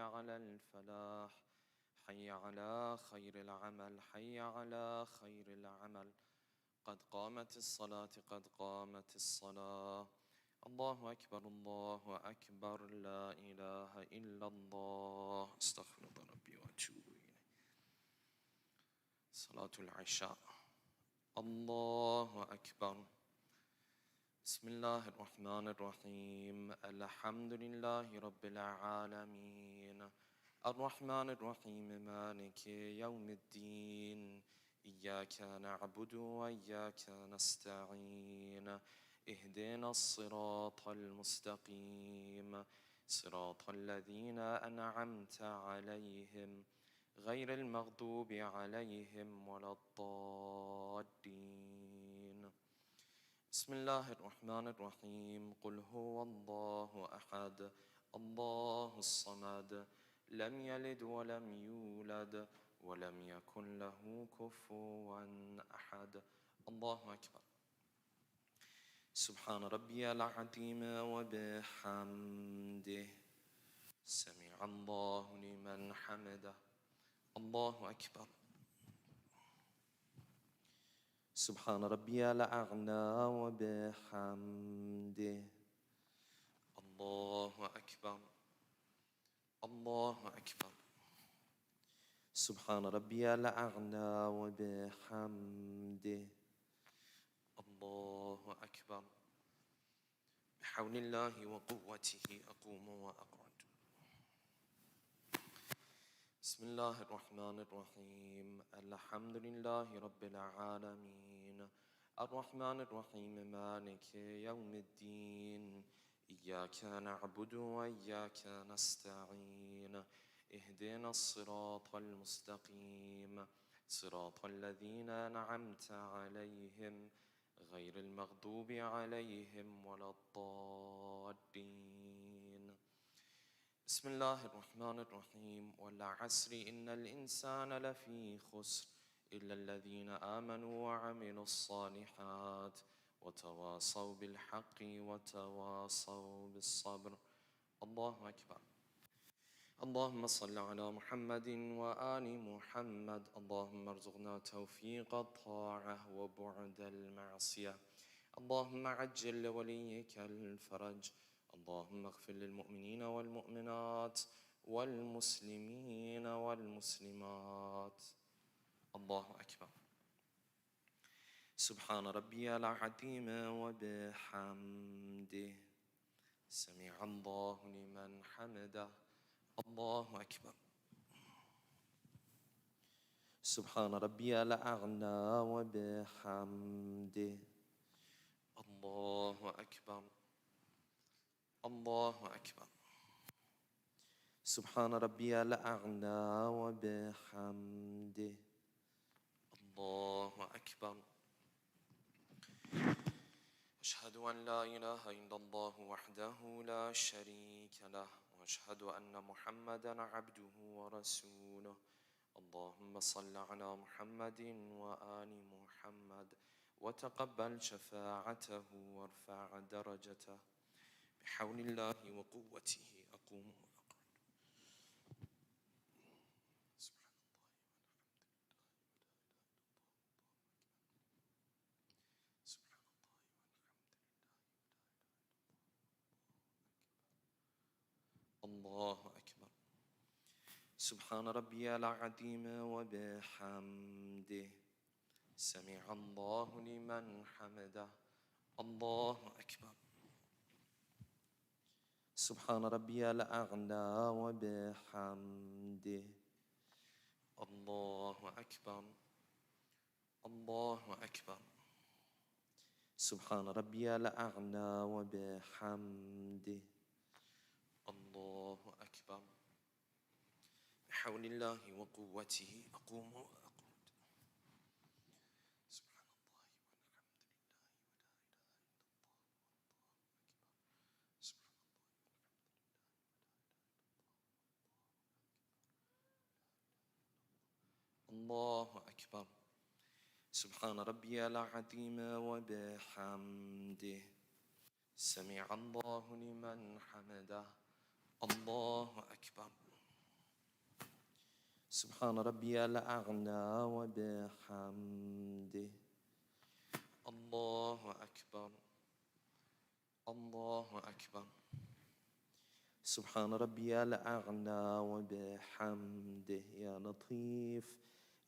على الفلاح حي على خير العمل حي على خير العمل قد قامت الصلاة قد قامت الصلاة الله أكبر الله أكبر لا إله إلا الله استغفر الله ربي وأتوب إليه. صلاة العشاء. الله أكبر. بسم الله الرحمن الرحيم الحمد لله رب العالمين الرحمن الرحيم مالك يوم الدين إياك نعبد وإياك نستعين اهدنا الصراط المستقيم صراط الذين أنعمت عليهم غير المغضوب عليهم ولا الضالين. بسم الله الرحمن الرحيم قل هو الله أحد الله الصمد لم يلد ولم يولد ولم يكن له كفوا أحد الله أكبر. سبحان ربي العظيم وبحمده سمع الله لمن حمده الله أكبر. سبحان ربي الأعلى وبحمده الله أكبر الله أكبر. سبحان ربي الأعلى وبحمده الله أكبر. بحول الله وقوته أقوم وأقعد. بسم الله الرحمن الرحيم الحمد لله رب العالمين الرحمن الرحيم مالك يوم الدين إياك نعبد وإياك نستعين اهدنا الصراط المستقيم صراط الذين أنعمت عليهم غير المغضوب عليهم ولا الضالين. بسم الله الرحمن الرحيم والعصر إن الإنسان لفي خسر إلا الذين آمنوا وعملوا الصالحات وتواصوا بالحق وتواصوا بالصبر الله أكبر. اللهم صل على محمد وآل محمد. اللهم ارزقنا توفيق الطاعة وبعد المعصية. اللهم عجل لوليك الفرج. اللهم اغفر للمؤمنين والمؤمنات والمسلمين والمسلمات الله أكبر. سبحان ربي العظيم وبحمده سمع الله لمن حمده الله أكبر. سبحان ربي الأعلى وبحمده الله أكبر الله أكبر. سبحان ربي الأعلى وبحمده الله أكبر. أشهد أن لا إله إلا الله وحده لا شريك له وأشهد أن محمدا عبده ورسوله. اللهم صل على محمد وآل محمد وتقبل شفاعته وارفع درجته. بحول الله وقوته أقوم وأقعد. سبحان الله والحمد لله سبحان الله والحمد لله الله أكبر. سبحان ربي العظيم وبحمده سمع الله لمن حمده الله أكبر. سبحان ربي الأعلى وبحمده الله أكبر الله أكبر. سبحان ربي الأعلى وبحمده الله أكبر. بحول الله وقوته أقوم وأقعد. سبحان الله والحمد لله ولا إله إلا الله والله أكبر. سبحان الله والحمد لله ولا إله إلا الله الله أكبر. سبحان ربي العظيم وبحمده سمع الله لمن حمده الله أكبر. سبحان ربي الأعلى وبحمده. الله أكبر. الله أكبر. سبحان ربي الأعلى وبحمده. يا لطيف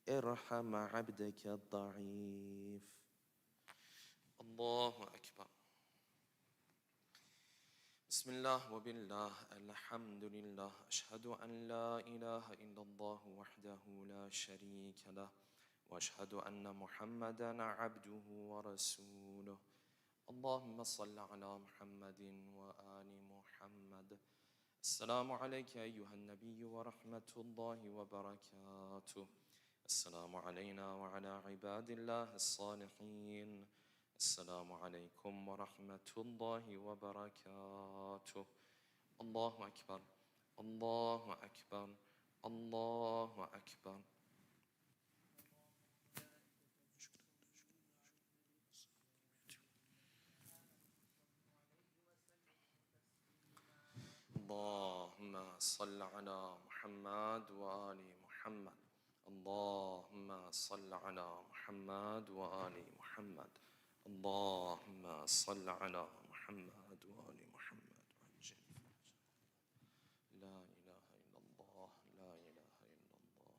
ارحم عبدك الضعيف. الله أكبر. بسم الله وبالله الحمد لله. أشهد أن لا إله إلا الله وحده لا شريك له، وأشهد أن محمدًا عبده ورسوله. اللهم صل على محمد وآل محمد. السلام عليك أيها النبي ورحمة الله وبركاته. السلام علينا وعلى عباد الله الصالحين. السلام عليكم ورحمة الله وبركاته. الله أكبر. الله أكبر. الله أكبر. اللهم صل على محمد وآل محمد. اللهم صل على محمد وآل محمد. اللهم صل على محمد وآل محمد. لا إله إلا الله. لا إله إلا الله.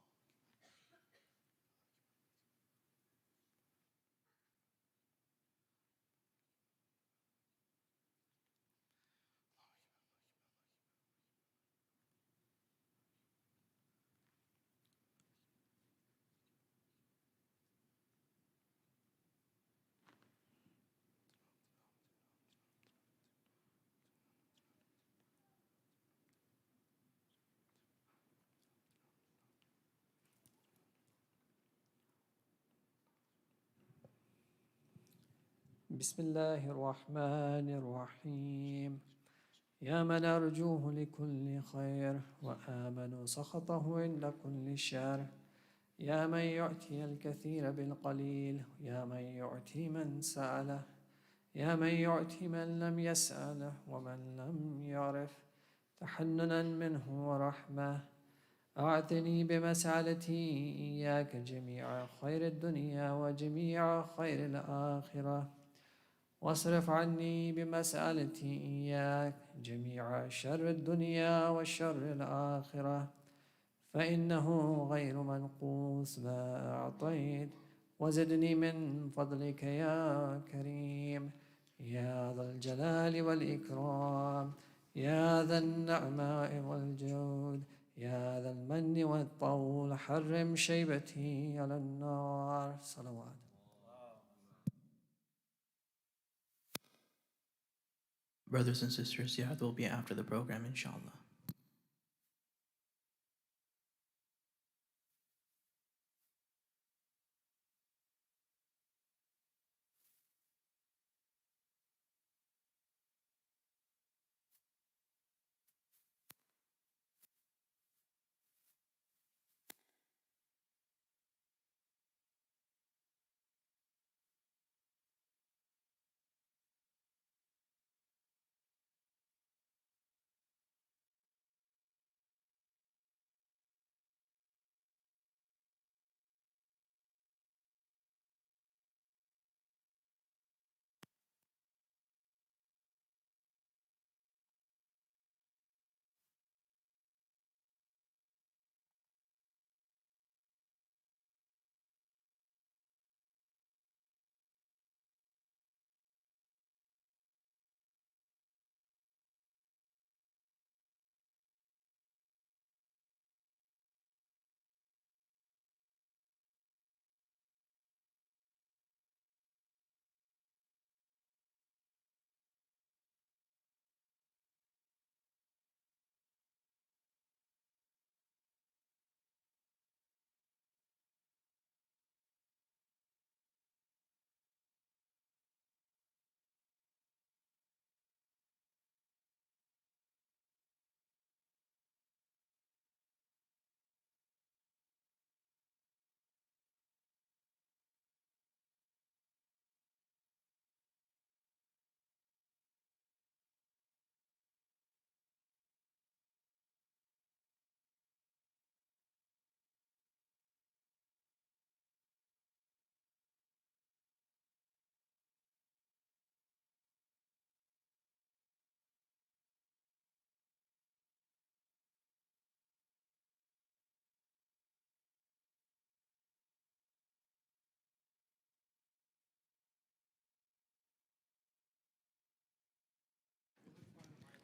بسم الله الرحمن الرحيم. يا من أرجوه لكل خير وآمن سخطه عند كل شر. يا من يعطي الكثير بالقليل. يا من يعطي من سأله. يا من يعطي من لم يسأله ومن لم يعرف. تحننا منه ورحمة أعطني بمسألتي إياك جميع خير الدنيا وجميع خير الآخرة، واصرف عني بمسألتي إياك جميع شر الدنيا وشر الآخرة، فإنه غير منقوص ما أعطيت. وزدني من فضلك يا كريم يا ذا الجلال والإكرام، يا ذا النعماء والجود، يا ذا المن والطول. حرم شيبتي على النار. صلوات. Brothers and sisters, Ziyad will be after the program, inshallah.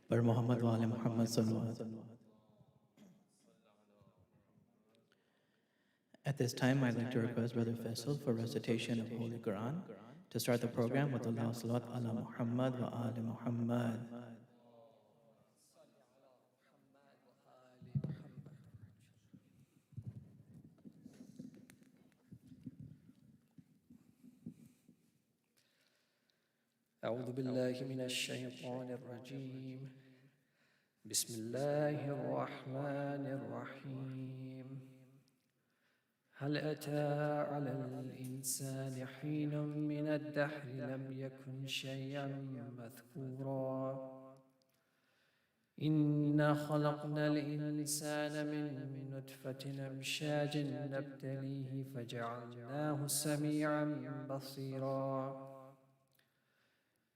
Bar Muhammad wa ali Muhammad sallallahu. At this time, I'd like to request Brother Faisal for recitation of Holy Quran to start the program with Allah Salat ala Muhammad wa ali Muhammad. أعوذ بالله من الشيطان الرجيم. بسم الله الرحمن الرحيم. هل أتى على الإنسان حين من الدهر لم يكن شيئا مذكورا إنا خلقنا الإنسان من نطفة أمشاج نبتليه فجعلناه سميعا بصيرا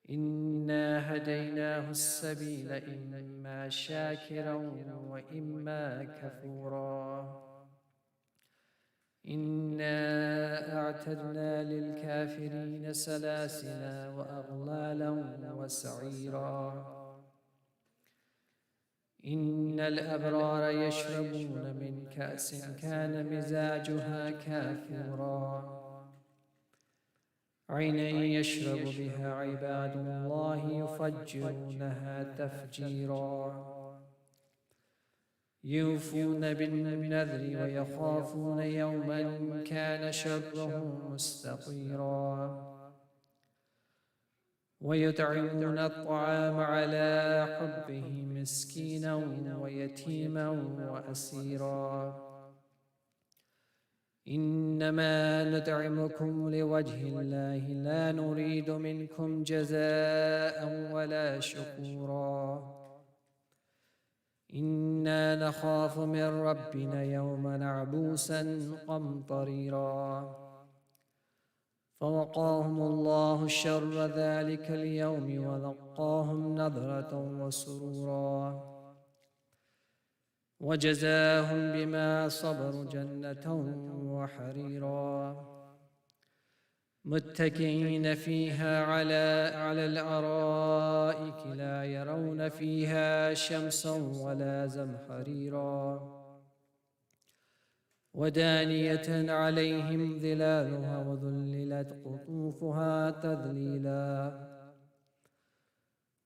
إنا هديناه السبيل إما شاكرا وإما كفورا إنا أعتدنا للكافرين سلاسلا وأغلالا وسعيرا إن الأبرار يشربون من كأس كان مزاجها كافورا عينا يشرب بها عباد الله يفجرونها تفجيرا يوفون بالنذر ويخافون يوما كان شره مستطيرا ويطعمون الطعام على حبه مسكينا ويتيما وأسيرا إنما نطعمكم لوجه الله لا نريد منكم جزاء ولا شكورا إنا نخاف من ربنا يوما عبوسا قمطريرا فوقاهم الله شر ذلك اليوم ولقاهم نضرة وسرورا وجزاهم بما صبروا جنة وحريرا متكئين فيها على الأرائك لا يرون فيها شمسا ولا زمهريرا ودانية عليهم ظلالها وذللت قطوفها تذليلا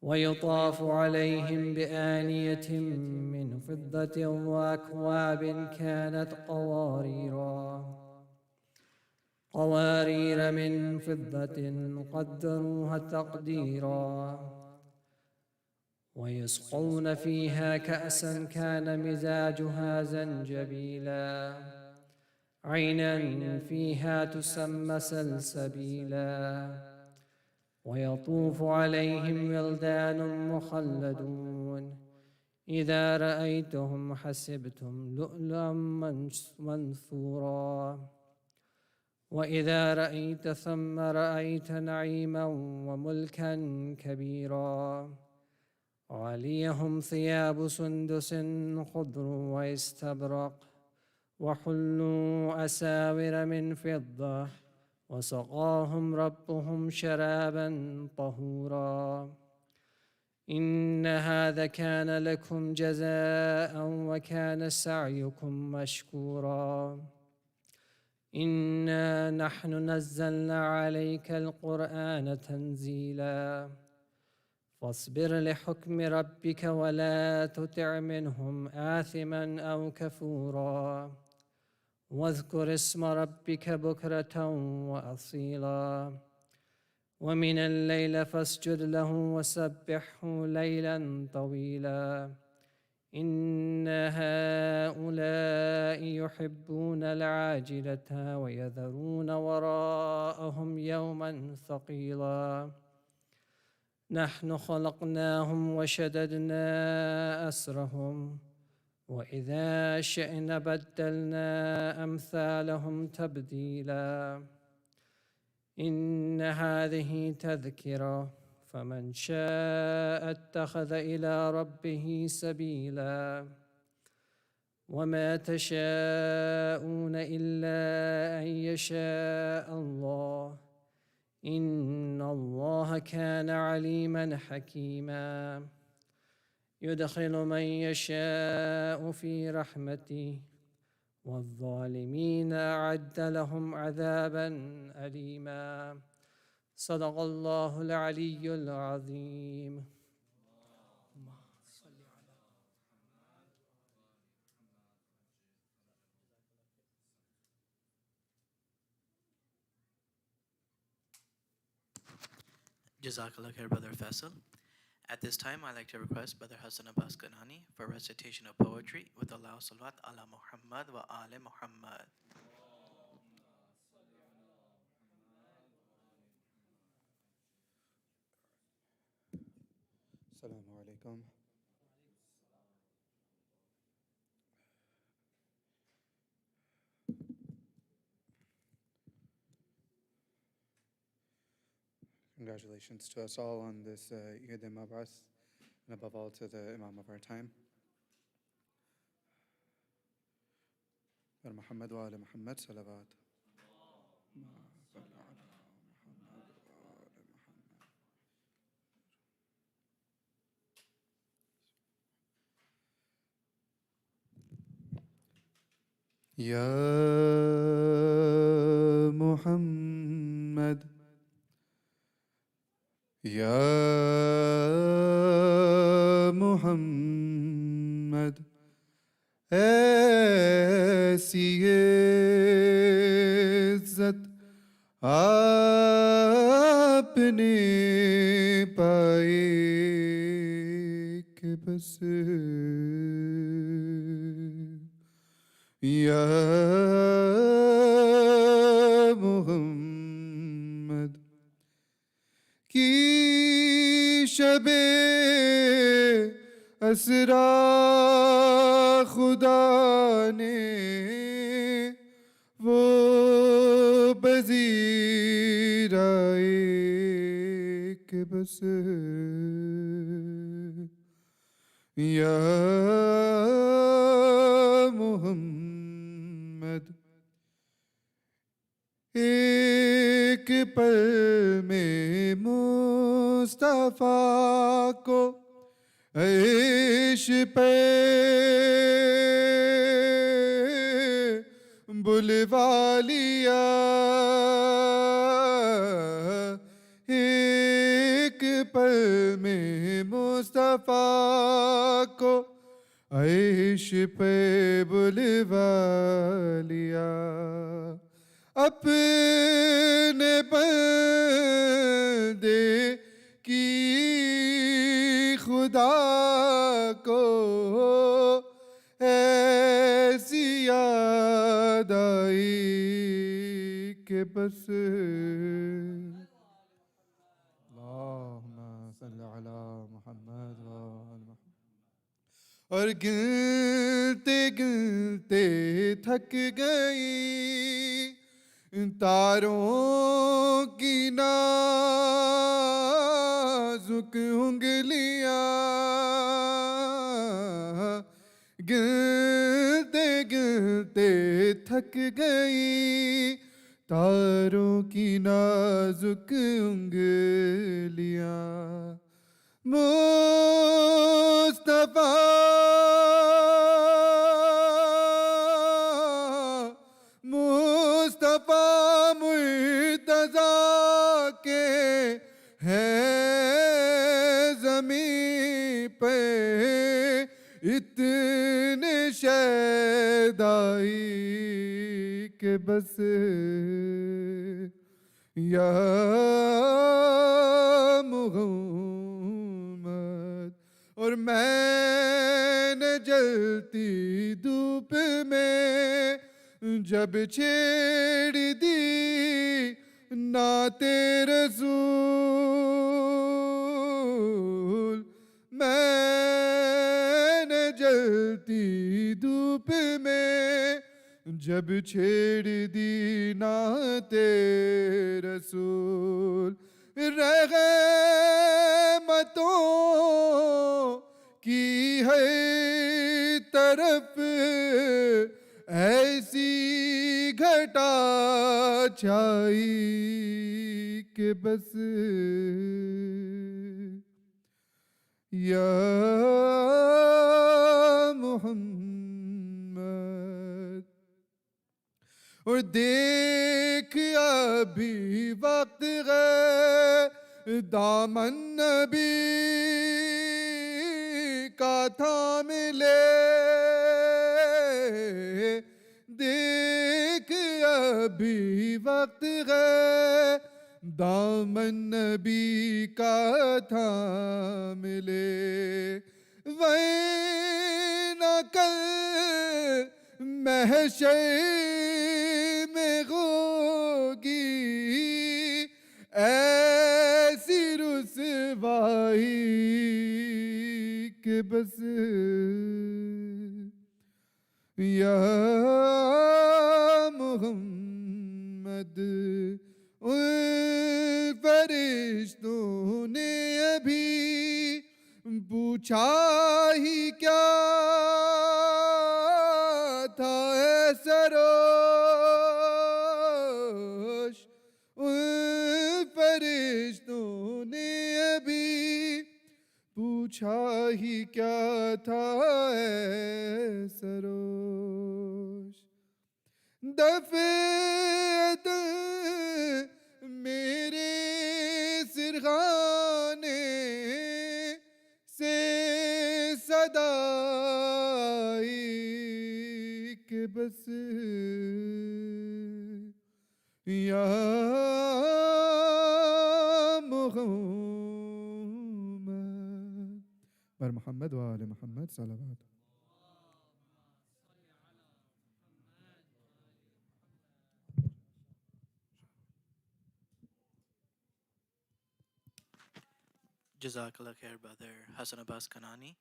ويطاف عليهم بآنية من فضة وأكواب كانت قوارير من فضة قدروها تقديرا ويسقون فيها كأسا كان مزاجها زنجبيلا عينا فيها تسمى سلسبيلا ويطوف عليهم ولدان مخلدون إذا رأيتهم حسبتم لؤلؤا منثورا وإذا رأيت ثم رأيت نعيما وملكا كبيرا عليهم ثياب سندس خضر واستبرق وحلوا أساور من فضة وسقاهم ربهم شرابا طهورا إن هذا كان لكم جزاء وكان سعيكم مشكورا إنا نحن نزلنا عليك القرآن تنزيلا فاصبر لحكم ربك ولا تطع منهم آثما أو كفورا واذكر اسم ربك بكرة وأصيلا ومن الليل فاسجد له وسبحه ليلا طويلا إن هؤلاء يحبون العاجلة ويذرون وراءهم يوما ثقيلا نحن خلقناهم وشددنا أسرهم وإذا شئنا بدلنا أمثالهم تبديلا إن هذه تذكرة فمن شاء اتخذ إلى ربه سبيلا وما تشاءون إلا أن يشاء الله إن الله كان عليما حكيما يدخل من يشاء في رحمته والظالمين أعد لهم عذابا أليما. صدق الله العلي العظيم. Jazakallah khair, Brother Faisal. At this time, I'd like to request Brother Hassan Abbas Kanani for recitation of poetry with Allah Salawat ala Muhammad wa Ali Muhammad. Assalamu alaikum. Congratulations to us all on this Eid al-Mab'ath, and above all to the Imam of our time. Muhammad wa ala Muhammad salawat. Ya Muhammad, Ya Muhammad, ऐसी इज़्ज़त आपने पाई कि बस या मुहम्मद की शबे असरा खुदा ने वो पजीराए कि बस या मुहम्मद एक पल में मुस्तफा को ऐश पे बुलवा लिया, एक पल में मुस्तफा को ऐश पे बुलवा लिया। अपने बंदे की खुदा को ऐसी याद आई कि बस अल्लाहुम्मा सल्ली अला मुहम्मद व आलि मुहम्मद। और गिनते गिनते थक गई तारों की नाजुक उंगलियां, गिनते गिनते थक गई तारों की नाजुक उंगलियां। मुस्तफा मुस्तफा मुर्तज़ा के हैं ज़मीं पे इतने शैदाई के बस या मुहम्मद। और मैंने जलती धूप में जब छेड़ दी नाते रसूल, मैंने जलती धूप में जब छेड़ दी नाते रसूल। रहमतों की है तरफ ऐसी घटा छाई कि बस या मोहम्मद और देख अभी वक्त है दामन नबी का थाम ले देख अभी वक्त है दामन नबी का थाम ले वरना कल महशर में होगी ऐसी रुसवाई के बस या मोहम्मद उन फरिश्तों ने अभी पूछा ही क्या था सरोश उन फरिश्तों ने अभी पूछा ही क्या था सरोश दफेद मेरे सिरहाने से सदाई के बस या मोहम्मद बर मोहम्मद व आले मोहम्मद सलावत Jazakallah khair, Brother Hassan Abbas Kanani.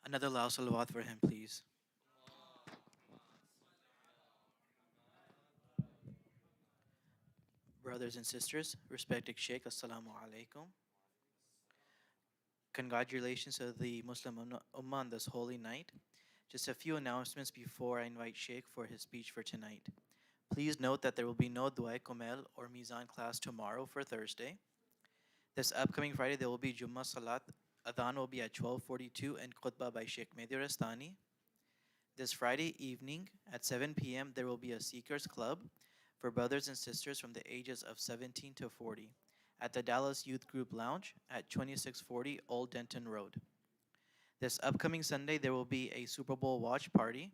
Another loud salawat for him, please. Brothers and sisters, respected Shaykh, Assalamu alaikum. Congratulations to the Muslim Ummah on this holy night. Just a few announcements before I invite Shaykh for his speech for tonight. Please note that there will be no Dua Komel or Mizan class tomorrow for Thursday. This upcoming Friday, there will be Jummah Salat. Adhan will be at 12:42 and Khutbah by Shaykh Mehdi Rastani. This Friday evening at 7 p.m., there will be a Seekers Club for brothers and sisters from the ages of 17 to 40 at the Dallas Youth Group Lounge at 2640 Old Denton Road. This upcoming Sunday, there will be a Super Bowl watch party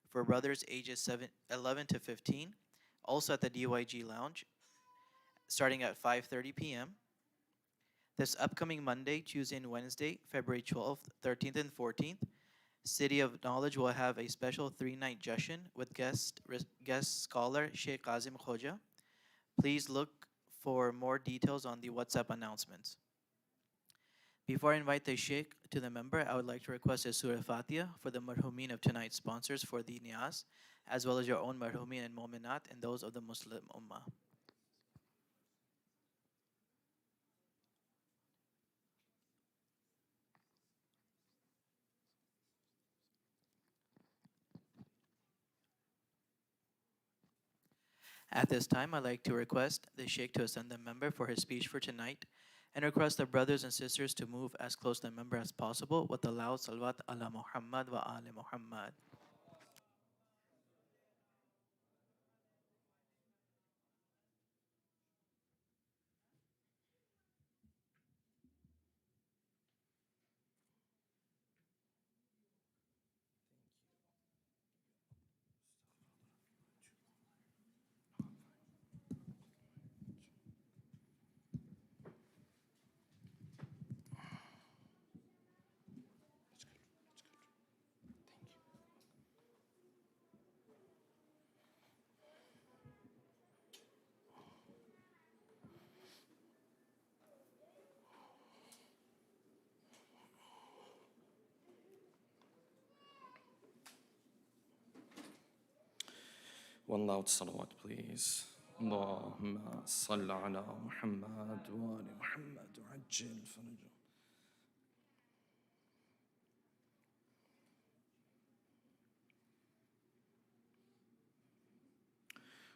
for brothers ages 11 to 15, also at the DYG Lounge, starting at 5:30 p.m. This upcoming Monday, Tuesday, and Wednesday, February 12th, 13th, and 14th, City of Knowledge will have a special 3-night Jashan with guest scholar Sheikh Kazim Khoja. Please look for more details on the WhatsApp announcements. Before I invite the Sheikh to the member, I would like to request a Surah Fatiha for the marhumin of tonight's sponsors for the Niyaz, as well as your own marhumin and mu'minat and those of the Muslim Ummah. At this time, I'd like to request the Sheikh to ascend the member for his speech for tonight and request the brothers and sisters to move as close to the member as possible with the loud salawat ala Muhammad wa ali Muhammad. One loud salawat, please. Allahumma salli ala Muhammad wa ali Muhammad wa ajil farajah.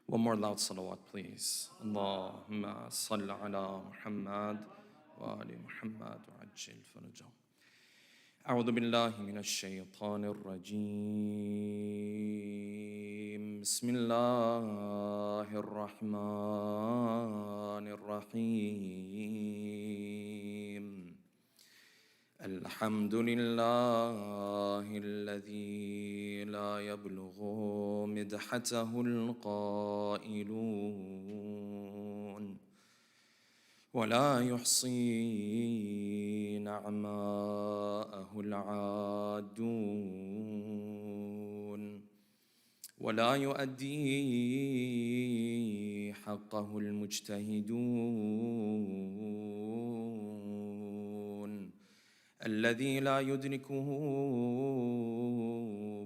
One more loud salawat, please. Allahumma salli ala Muhammad wa ali Muhammad wa ajil farajah. أعوذ بالله من الشيطان الرجيم بسم الله الرحمن الرحيم الحمد لله الذي لا يبلغ مدحته القائلون ولا يحصي نعماءه العادون ولا يؤدي حقه المجتهدون الذي لا يدركه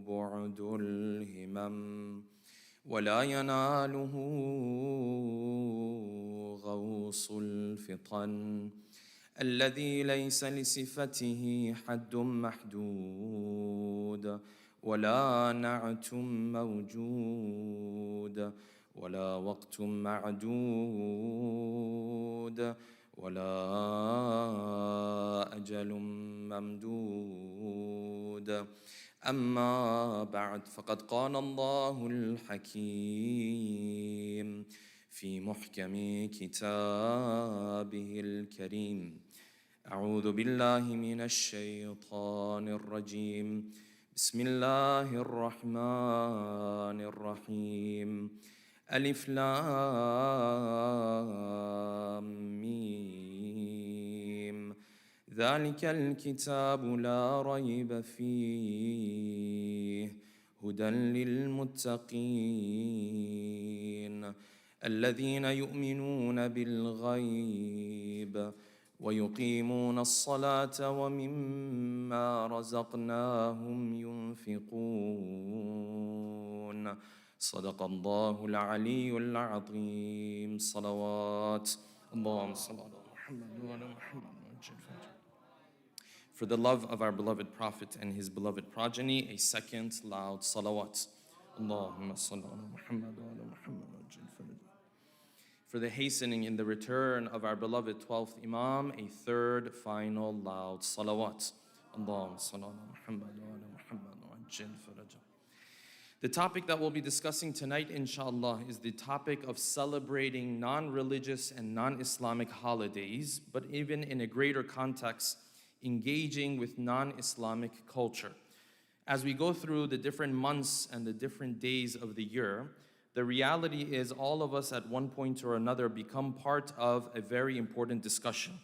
بعد الهمم ولا يناله غوص الفطن الذي ليس لصفته حد محدود ولا نعت موجود ولا وقت معدود ولا أجل ممدود أما بعد فقد قال الله الحكيم في محكم كتابه الكريم أعوذ بالله من الشيطان الرجيم بسم الله الرحمن الرحيم ألف لام ميم ذلك الكتاب لا ريب فيه هدى للمتقين الذين يؤمنون بالغيب ويقيمون الصلاة ومما رزقناهم ينفقون صدق الله العلي العظيم صلوات اللهم صل على محمد وعلى محمد. For the love of our beloved Prophet and his beloved progeny, a second loud salawat. Allahumma salli ala Muhammad wa ala Muhammad wa ajil farajah. For the hastening in the return of our beloved 12th Imam, a third final loud salawat. Allahumma salli ala Muhammad wa ala Muhammad wa ajil farajah. The topic that we'll be discussing tonight, inshallah, is the topic of celebrating non-religious and non-Islamic holidays, but even in a greater context, engaging with non-Islamic culture. As we go through the different months and the different days of the year, the reality is all of us at one point or another become part of a very important discussion.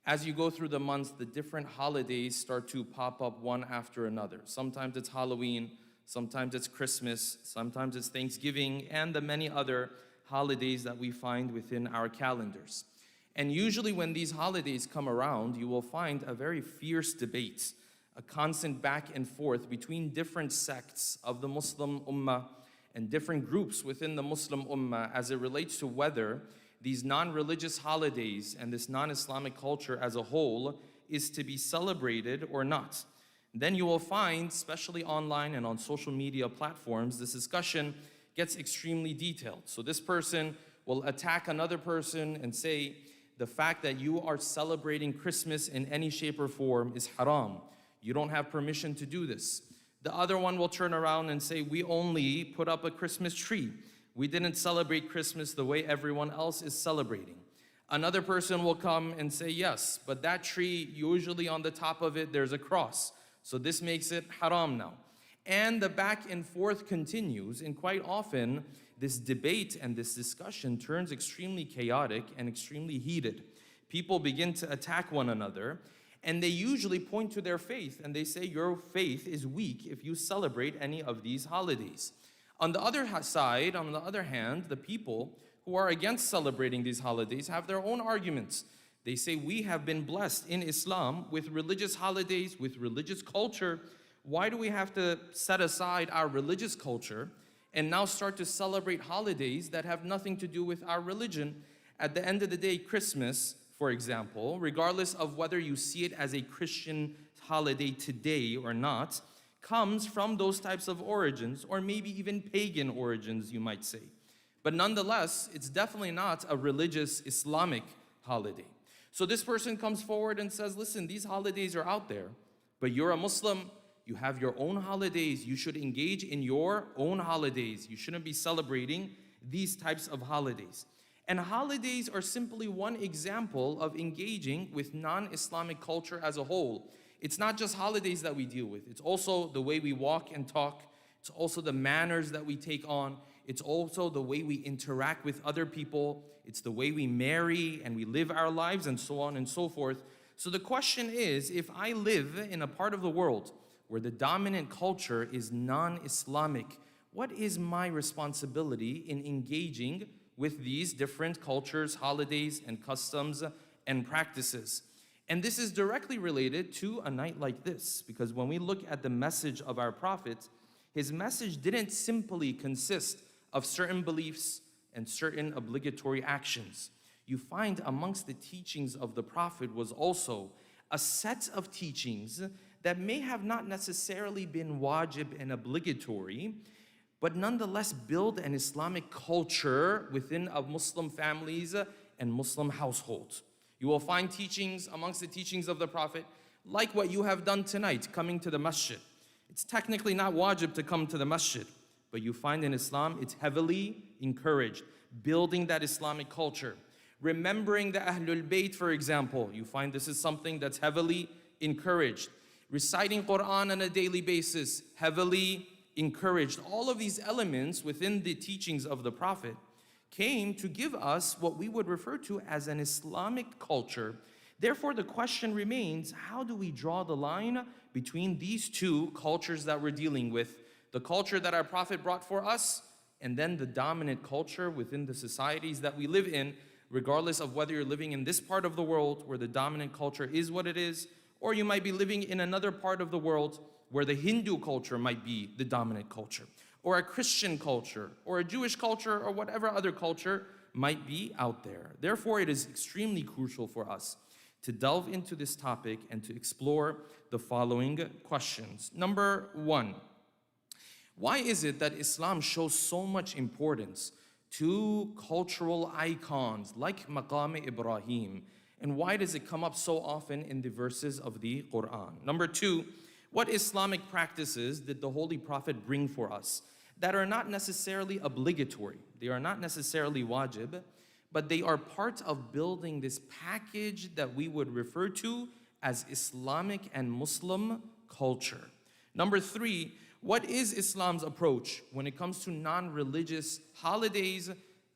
As you go through the months, the different holidays start to pop up one after another. Sometimes it's Halloween, sometimes it's Christmas, sometimes it's Thanksgiving, and the many other holidays that we find within our calendars. And usually when these holidays come around, you will find a very fierce debate, a constant back and forth between different sects of the Muslim Ummah and different groups within the Muslim Ummah as it relates to whether these non-religious holidays and this non-Islamic culture as a whole is to be celebrated or not. Then you will find, especially online and on social media platforms, this discussion gets extremely detailed. So this person will attack another person and say, the fact that you are celebrating Christmas in any shape or form is haram. You don't have permission to do this. The other one will turn around and say, we only put up a Christmas tree. We didn't celebrate Christmas the way everyone else is celebrating. Another person will come and say, yes, but that tree, usually on the top of it, there's a cross. So this makes it haram now. And the back and forth continues, and quite often, this debate and this discussion turns extremely chaotic and extremely heated. People begin to attack one another, and they usually point to their faith, and they say, your faith is weak if you celebrate any of these holidays. On the other side, on the other hand, the people who are against celebrating these holidays have their own arguments. They say, we have been blessed in Islam with religious holidays, with religious culture. Why do we have to set aside our religious culture and now start to celebrate holidays that have nothing to do with our religion? At the end of the day, Christmas, for example, regardless of whether you see it as a Christian holiday today or not, comes from those types of origins, or maybe even pagan origins, you might say. But nonetheless, it's definitely not a religious Islamic holiday. So this person comes forward and says, listen, these holidays are out there, But you're a Muslim, you have your own holidays, you should engage in your own holidays. You shouldn't be celebrating these types of holidays. And holidays are simply one example of engaging with non-Islamic culture as a whole. It's not just holidays that we deal with. It's also the way we walk and talk. It's also the manners that we take on. It's also the way we interact with other people. It's the way we marry and we live our lives and so on and so forth. So the question is, if I live in a part of the world where the dominant culture is non-Islamic, what is my responsibility in engaging with these different cultures, holidays, and customs and practices? And this is directly related to a night like this, because when we look at the message of our Prophet, his message didn't simply consist of certain beliefs and certain obligatory actions. You find amongst the teachings of the Prophet was also a set of teachings that may have not necessarily been wajib and obligatory, but nonetheless build an Islamic culture within of Muslim families and Muslim households. You will find teachings amongst the teachings of the Prophet, like what you have done tonight, coming to the masjid. It's technically not wajib to come to the masjid, but you find in Islam, it's heavily encouraged, building that Islamic culture. Remembering the Ahlul Bayt, for example, you find this is something that's heavily encouraged. Reciting Quran on a daily basis, heavily encouraged. All of these elements within the teachings of the Prophet came to give us what we would refer to as an Islamic culture. Therefore, the question remains, how do we draw the line between these two cultures that we're dealing with? The culture that our Prophet brought for us, and then the dominant culture within the societies that we live in, regardless of whether you're living in this part of the world where the dominant culture is what it is, or you might be living in another part of the world where the Hindu culture might be the dominant culture, or a Christian culture, or a Jewish culture, or whatever other culture might be out there. Therefore, it is extremely crucial for us to delve into this topic and to explore the following questions. Number one, why is it that Islam shows so much importance to cultural icons like Maqam Ibrahim? And why does it come up so often in the verses of the Quran? Number two, what Islamic practices did the Holy Prophet bring for us that are not necessarily obligatory? They are not necessarily wajib, but they are part of building this package that we would refer to as Islamic and Muslim culture. Number three, what is Islam's approach when it comes to non-religious holidays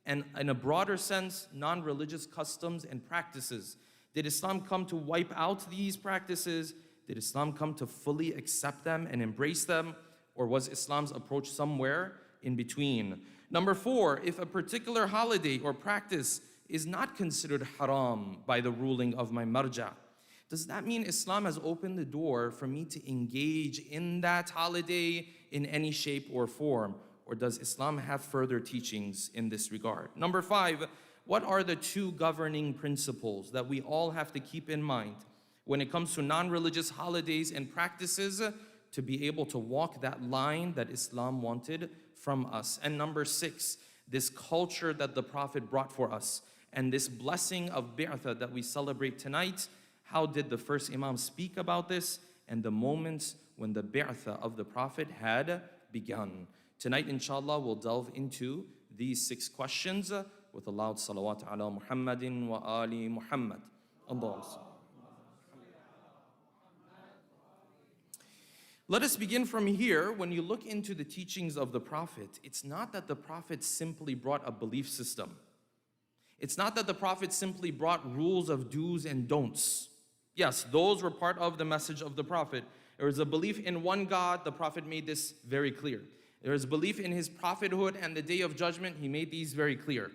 and, in a broader sense, non-religious customs and practices? Did Islam come to wipe out these practices? Did Islam come to fully accept them and embrace them? Or was Islam's approach somewhere in between? Number four, if a particular holiday or practice is not considered haram by the ruling of my marja, does that mean Islam has opened the door for me to engage in that holiday in any shape or form? Or does Islam have further teachings in this regard? Number five, what are the two governing principles that we all have to keep in mind when it comes to non-religious holidays and practices to be able to walk that line that Islam wanted from us? And number six, this culture that the Prophet brought for us and this blessing of bi'athah that we celebrate tonight, how did the first Imam speak about this and the moments when the bi'athah of the Prophet had begun? Tonight, inshallah, we'll delve into these 6 questions with a loud salawat ala Muhammadin wa ali Muhammad. Allahumma. Let us begin from here. When you look into the teachings of the Prophet, it's not that the Prophet simply brought a belief system. It's not that the Prophet simply brought rules of do's and don'ts. Yes, those were part of the message of the Prophet. There was a belief in one God. The Prophet made this very clear. There is belief in his prophethood and the Day of Judgment. He made these very clear.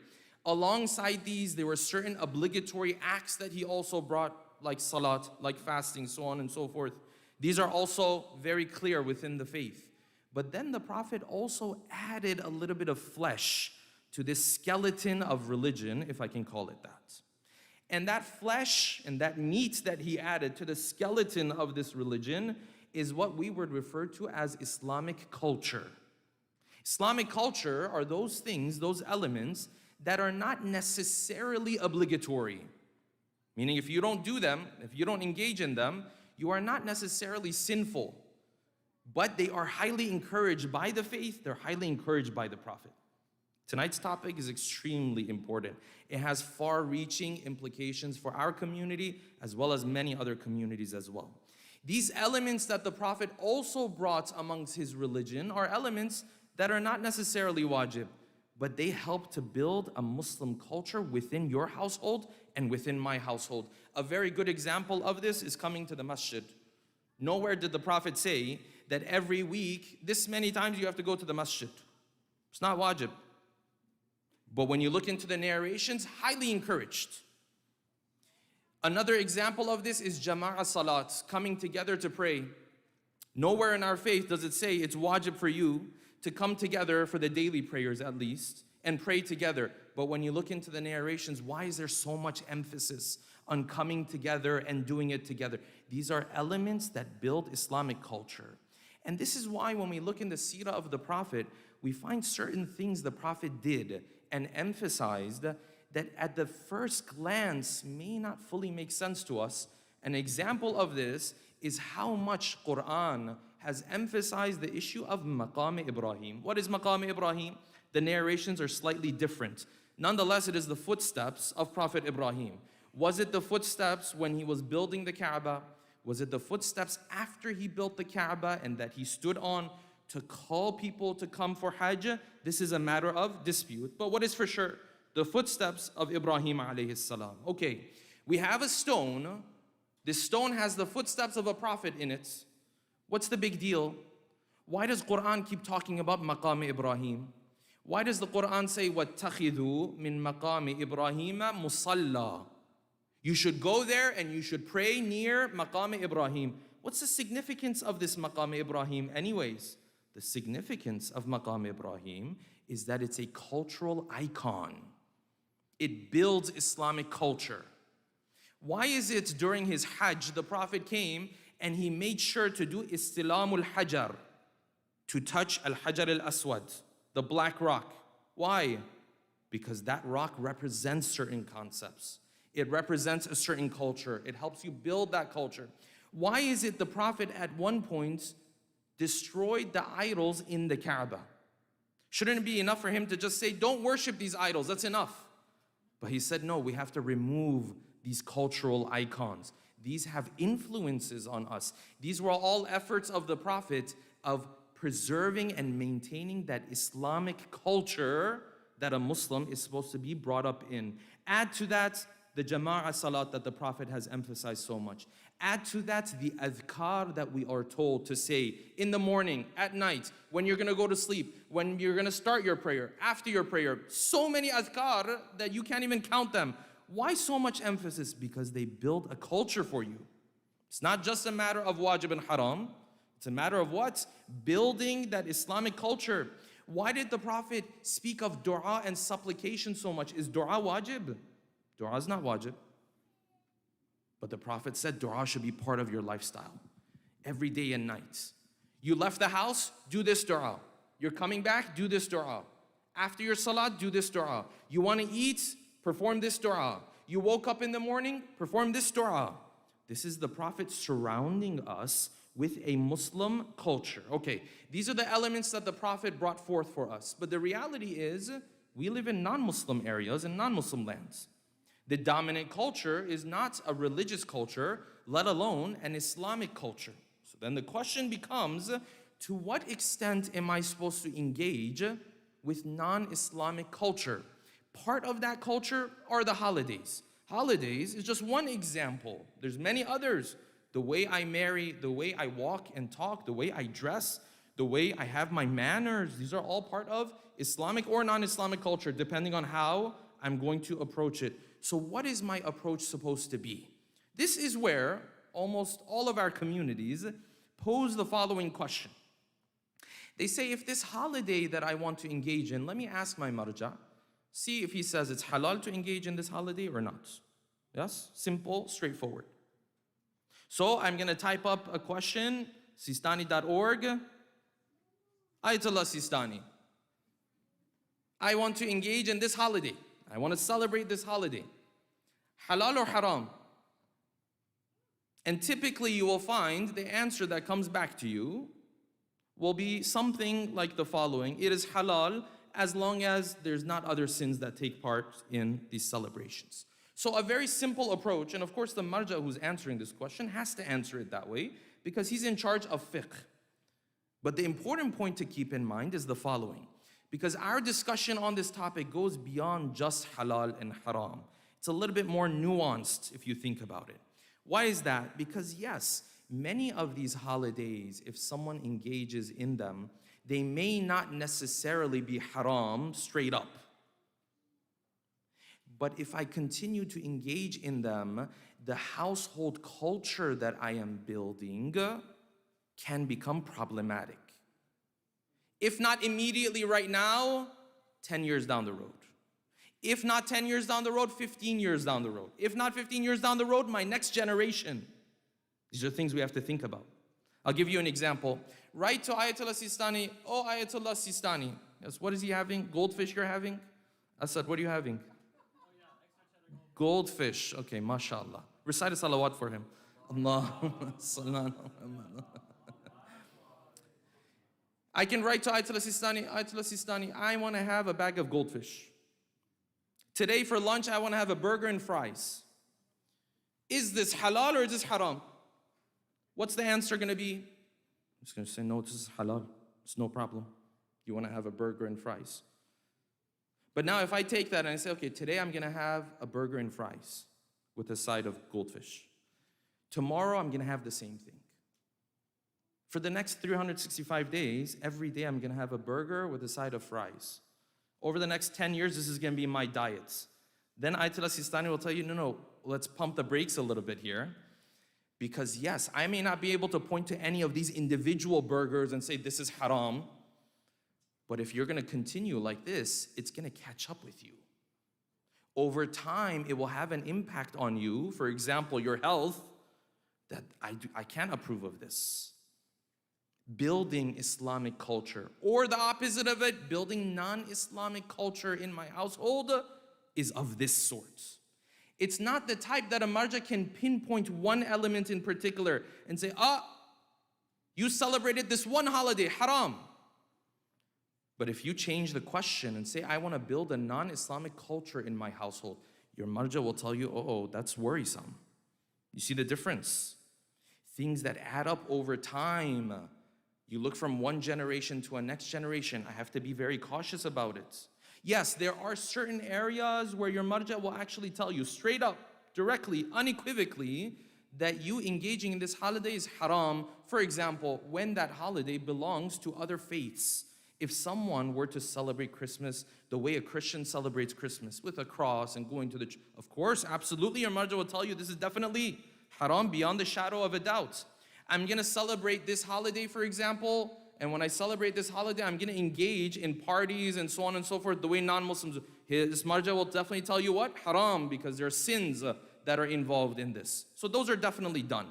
Alongside these, there were certain obligatory acts that he also brought, like salat, like fasting, so on and so forth. These are also very clear within the faith. But then the Prophet also added a little bit of flesh to this skeleton of religion, if I can call it that. And that flesh and that meat that he added to the skeleton of this religion is what we would refer to as Islamic culture. Islamic culture are those things, those elements that are not necessarily obligatory. Meaning if you don't do them, if you don't engage in them, you are not necessarily sinful, but they are highly encouraged by the faith, they're highly encouraged by the Prophet. Tonight's topic is extremely important. It has far-reaching implications for our community as well as many other communities as well. These elements that the Prophet also brought amongst his religion are elements that are not necessarily wajib, but they help to build a Muslim culture within your household and within my household. A very good example of this is coming to the masjid. Nowhere did the Prophet say that every week, this many times you have to go to the masjid. It's not wajib. But when you look into the narrations, highly encouraged. Another example of this is Jama'ah Salat, coming together to pray. Nowhere in our faith does it say it's wajib for you to come together for the daily prayers at least and pray together. But when you look into the narrations, why is there so much emphasis on coming together and doing it together? These are elements that build Islamic culture. And this is why when we look in the seerah of the Prophet, we find certain things the Prophet did and emphasized that at the first glance may not fully make sense to us. An example of this is how much Quran has emphasized the issue of Maqam Ibrahim. What is Maqam Ibrahim? The narrations are slightly different. Nonetheless, it is the footsteps of Prophet Ibrahim. Was it the footsteps when he was building the Kaaba? Was it the footsteps after he built the Kaaba and that he stood on to call people to come for Hajj? This is a matter of dispute. But what is for sure? The footsteps of Ibrahim alayhi salam. Okay, we have a stone. This stone has the footsteps of a prophet in it. What's the big deal? Why does Quran keep talking about Maqam Ibrahim? Why does the Quran say, وَاتَّخِذُوا مِن مَقَامِ إِبْرَاهِيمَ مُصَلَّى? You should go there and you should pray near Maqam Ibrahim. What's the significance of this Maqam Ibrahim anyways? The significance of Maqam Ibrahim is that it's a cultural icon. It builds Islamic culture. Why is it during his Hajj, the Prophet came and he made sure to do istilamul hajar, to touch al-hajar al-aswad, the black rock? Why? Because that rock represents certain concepts. It represents a certain culture. It helps you build that culture. Why is it the Prophet at one point destroyed the idols in the Kaaba? Shouldn't it be enough for him to just say, don't worship these idols, that's enough? But he said, no, we have to remove these cultural icons. These have influences on us. These were all efforts of the Prophet of preserving and maintaining that Islamic culture that a Muslim is supposed to be brought up in. Add to that the Jama'ah Salat that the Prophet has emphasized so much. Add to that the adhkar that we are told to say in the morning, at night, when you're going to go to sleep, when you're going to start your prayer, after your prayer. So many adhkar that you can't even count them. Why so much emphasis? Because they build a culture for you. It's not just a matter of wajib and haram. It's a matter of what? Building that Islamic culture. Why did the Prophet speak of dua and supplication so much? Is dua wajib? Dua is not wajib. But the Prophet said dua should be part of your lifestyle. Every day and night. You left the house, do this dua. You're coming back, do this dua. After your salat, do this dua. You want to eat, perform this dua. You woke up in the morning, perform this dua. This is the Prophet surrounding us with a Muslim culture. Okay, these are the elements that the Prophet brought forth for us. But the reality is, we live in non-Muslim areas and non-Muslim lands. The dominant culture is not a religious culture, let alone an Islamic culture. So then the question becomes, to what extent am I supposed to engage with non-Islamic culture? Part of that culture are the holidays. Holidays is just one example. There's many others. The way I marry, the way I walk and talk, the way I dress, the way I have my manners, these are all part of Islamic or non-Islamic culture, depending on how I'm going to approach it. So what is my approach supposed to be? This is where almost all of our communities pose the following question. They say, if this holiday that I want to engage in, let me ask my marja, see if he says it's halal to engage in this holiday or not. Yes? Simple, straightforward. So I'm going to type up a question, sistani.org. Ayatollah Sistani. I want to engage in this holiday. I want to celebrate this holiday. Halal or haram? And typically you will find the answer that comes back to you will be something like the following. It is halal as long as there's not other sins that take part in these celebrations. So a very simple approach, and of course the marja who's answering this question has to answer it that way because he's in charge of fiqh. But the important point to keep in mind is the following. Because our discussion on this topic goes beyond just halal and haram. It's a little bit more nuanced if you think about it. Why is that? Because yes, many of these holidays, if someone engages in them, they may not necessarily be haram straight up. But if I continue to engage in them, the household culture that I am building can become problematic. If not immediately right now, 10 years down the road. If not 10 years down the road, 15 years down the road. If not 15 years down the road, my next generation. These are things we have to think about. I'll give you an example. Write to Ayatollah Sistani, oh Ayatollah Sistani. Yes, what is he having? Goldfish you're having? Asad, what are you having? Goldfish. Okay, mashallah. Recite a salawat for him. Allahumma salli ala Muhammad. I can write to Ayatollah Sistani, I want to have a bag of goldfish. Today for lunch, I want to have a burger and fries. Is this halal or is this haram? What's the answer going to be? I'm just going to say, no, this is halal. It's no problem. You want to have a burger and fries. But now if I take that and I say, okay, today I'm going to have a burger and fries with a side of goldfish. Tomorrow I'm going to have the same thing. For the next 365 days, every day I'm going to have a burger with a side of fries. Over the next 10 years, this is going to be my diet. Then Ayatollah Sistani will tell you, no, let's pump the brakes a little bit here. Because yes, I may not be able to point to any of these individual burgers and say this is haram. But if you're going to continue like this, it's going to catch up with you. Over time, it will have an impact on you. For example, your health, that I can't approve of this. Building Islamic culture, or the opposite of it, building non-Islamic culture in my household is of this sort. It's not the type that a marja can pinpoint one element in particular and say, you celebrated this one holiday, haram. But if you change the question and say, I want to build a non-Islamic culture in my household, your marja will tell you, that's worrisome. You see the difference? Things that add up over time. You look from one generation to a next generation. I have to be very cautious about it. Yes, there are certain areas where your marja will actually tell you straight up, directly, unequivocally, that you engaging in this holiday is haram. For example, when that holiday belongs to other faiths. If someone were to celebrate Christmas the way a Christian celebrates Christmas, with a cross and going to the church, of course, absolutely, your marja will tell you this is definitely haram beyond the shadow of a doubt. I'm going to celebrate this holiday, for example, and when I celebrate this holiday, I'm going to engage in parties and so on and so forth, the way non-Muslims, his marja will definitely tell you what? Haram, because there are sins that are involved in this. So those are definitely done.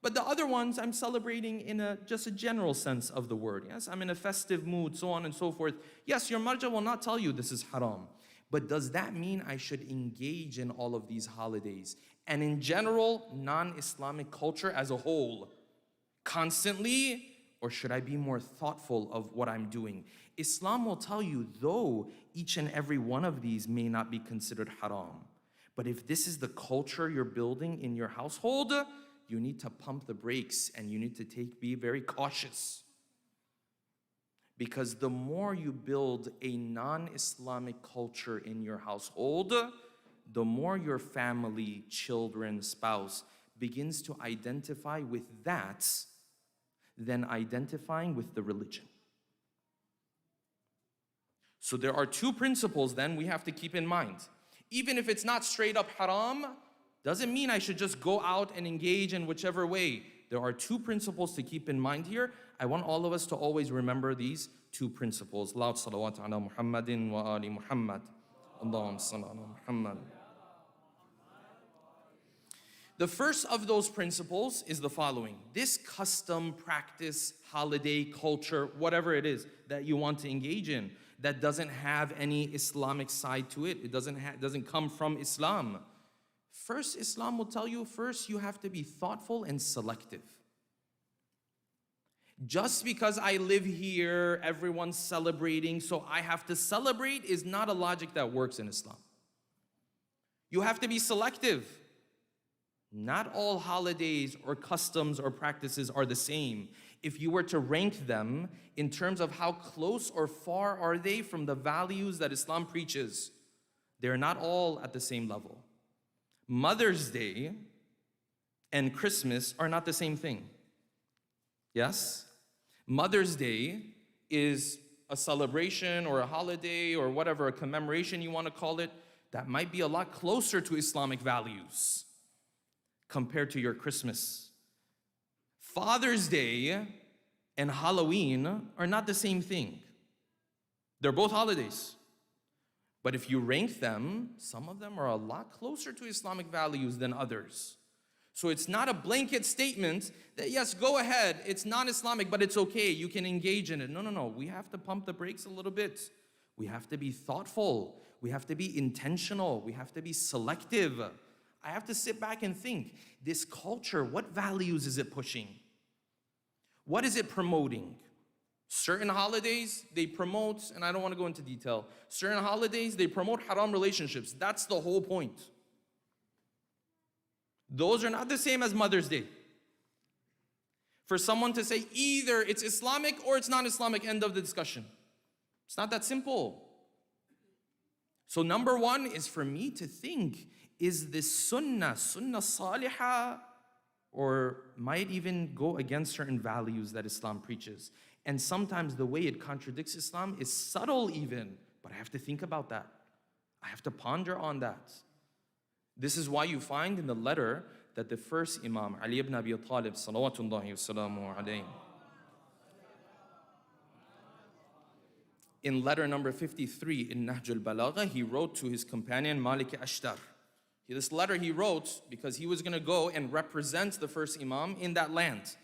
But the other ones, I'm celebrating in just a general sense of the word. Yes, I'm in a festive mood, so on and so forth. Yes, your marja will not tell you this is haram. But does that mean I should engage in all of these holidays? And in general, non-Islamic culture as a whole, constantly, or should I be more thoughtful of what I'm doing? Islam will tell you, though each and every one of these may not be considered haram, but if this is the culture you're building in your household, you need to pump the brakes and you need to be very cautious. Because the more you build a non-Islamic culture in your household, the more your family, children, spouse begins to identify with that than identifying with the religion. So there are two principles then we have to keep in mind. Even if it's not straight up haram, doesn't mean I should just go out and engage in whichever way. There are two principles to keep in mind here. I want all of us to always remember these two principles. Loud salawat ala Muhammadin wa ali Muhammad. Allahumma salli ala Muhammad. The first of those principles is the following. This custom, practice, holiday, culture, whatever it is that you want to engage in, that doesn't have any Islamic side to it, it doesn't come from Islam. First, Islam will tell you, first you have to be thoughtful and selective. Just because I live here, everyone's celebrating, so I have to celebrate is not a logic that works in Islam. You have to be selective. Not all holidays or customs or practices are the same. If you were to rank them in terms of how close or far are they from the values that Islam preaches, they're not all at the same level. Mother's Day and Christmas are not the same thing. Yes? Mother's Day is a celebration or a holiday or whatever, a commemoration you want to call it, that might be a lot closer to Islamic values compared to your Christmas. Father's Day and Halloween are not the same thing. They're both holidays. But if you rank them, some of them are a lot closer to Islamic values than others. So it's not a blanket statement that, yes, go ahead, it's non-Islamic, but it's okay, you can engage in it. No. We have to pump the brakes a little bit. We have to be thoughtful. We have to be intentional. We have to be selective. I have to sit back and think, this culture, what values is it pushing? What is it promoting? Certain holidays, they promote, and I don't want to go into detail, certain holidays, they promote haram relationships. That's the whole point. Those are not the same as Mother's Day. For someone to say either it's Islamic or it's non-Islamic, end of the discussion. It's not that simple. So number one is for me to think, is this sunnah salihah, or might even go against certain values that Islam preaches? And sometimes the way it contradicts Islam is subtle even, but I have to think about that. I have to ponder on that. This is why you find in the letter that the first Imam, Ali ibn Abi Talib, salawatullahi wasalamu alayhi, in letter number 53 in Nahj al-Balagha, he wrote to his companion Malik Ashtar. This letter he wrote because he was going to go and represent the first Imam in that land.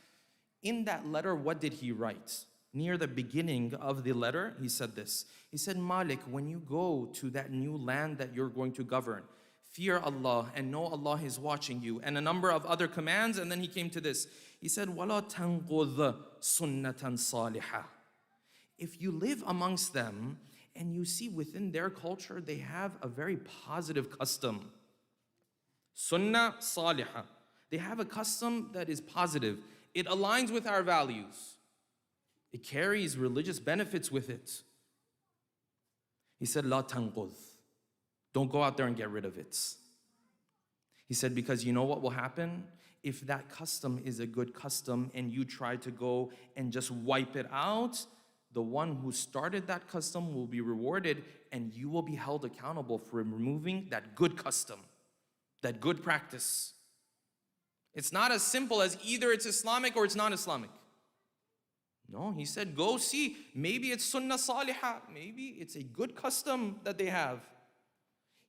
In that letter, what did he write? Near the beginning of the letter, he said this. He said, Malik, when you go to that new land that you're going to govern, fear Allah and know Allah is watching you, and a number of other commands, and then he came to this. He said, وَلَا تَنْقُذْ سُنَّةً صَالِحًا. If you live amongst them and you see within their culture, they have a very positive custom. Sunnah salihah. They have a custom that is positive. It aligns with our values. It carries religious benefits with it. He said, La tanqudh. Don't go out there and get rid of it. He said, because you know what will happen? If that custom is a good custom and you try to go and just wipe it out, the one who started that custom will be rewarded, and you will be held accountable for removing that good custom, that good practice. It's not as simple as either it's Islamic or it's non-Islamic. No, he said, go see. Maybe it's sunnah salihah. Maybe it's a good custom that they have.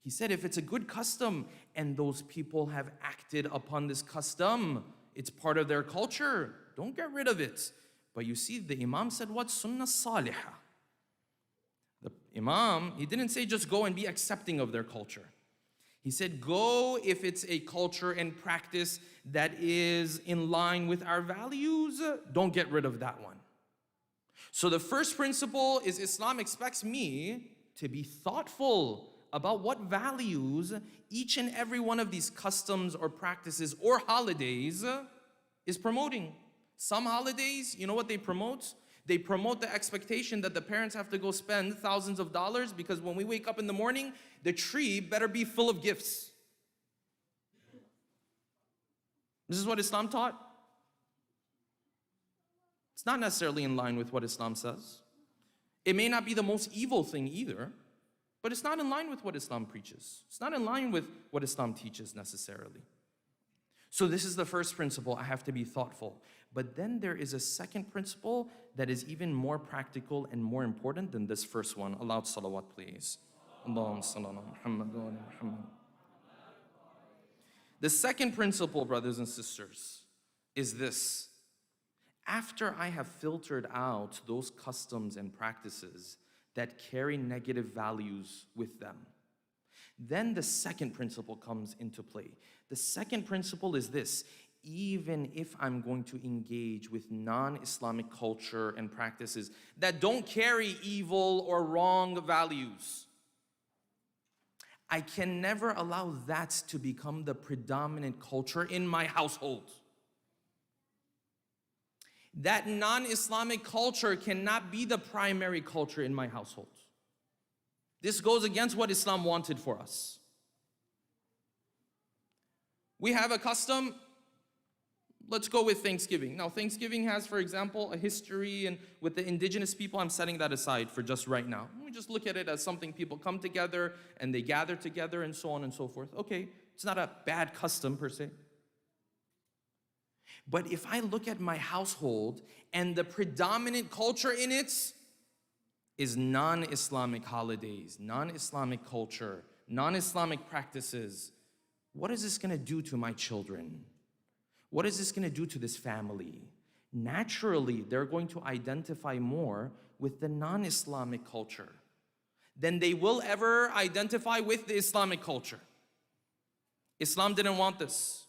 He said, if it's a good custom and those people have acted upon this custom, it's part of their culture, don't get rid of it. But you see, the Imam said, what? Sunnah salihah. The Imam, he didn't say just go and be accepting of their culture. He said, go if it's a culture and practice that is in line with our values, don't get rid of that one. So the first principle is Islam expects me to be thoughtful about what values each and every one of these customs or practices or holidays is promoting. Some holidays, you know what they promote? They promote the expectation that the parents have to go spend thousands of dollars because when we wake up in the morning, the tree better be full of gifts. This is what Islam taught. It's not necessarily in line with what Islam says. It may not be the most evil thing either, but it's not in line with what Islam preaches. It's not in line with what Islam teaches necessarily. So this is the first principle, I have to be thoughtful. But then there is a second principle that is even more practical and more important than this first one. Aloud salawat, please. Allahumma salli ala Muhammad wa ala Muhammad. The second principle, brothers and sisters, is this. After I have filtered out those customs and practices that carry negative values with them, Then the second principle comes into play. The second principle is this: even if I'm going to engage with non-Islamic culture and practices that don't carry evil or wrong values, I can never allow that to become the predominant culture in my household. That non-Islamic culture cannot be the primary culture in my household. This goes against what Islam wanted for us. We have a custom. Let's go with Thanksgiving. Now, Thanksgiving has, for example, a history, and with the indigenous people, I'm setting that aside for just right now. We just look at it as something people come together and they gather together and so on and so forth. Okay, it's not a bad custom per se. But if I look at my household and the predominant culture in it is non-Islamic holidays, non-Islamic culture, non-Islamic practices, what is this gonna do to my children? What is this gonna do to this family? Naturally, they're going to identify more with the non-Islamic culture than they will ever identify with the Islamic culture. Islam didn't want this.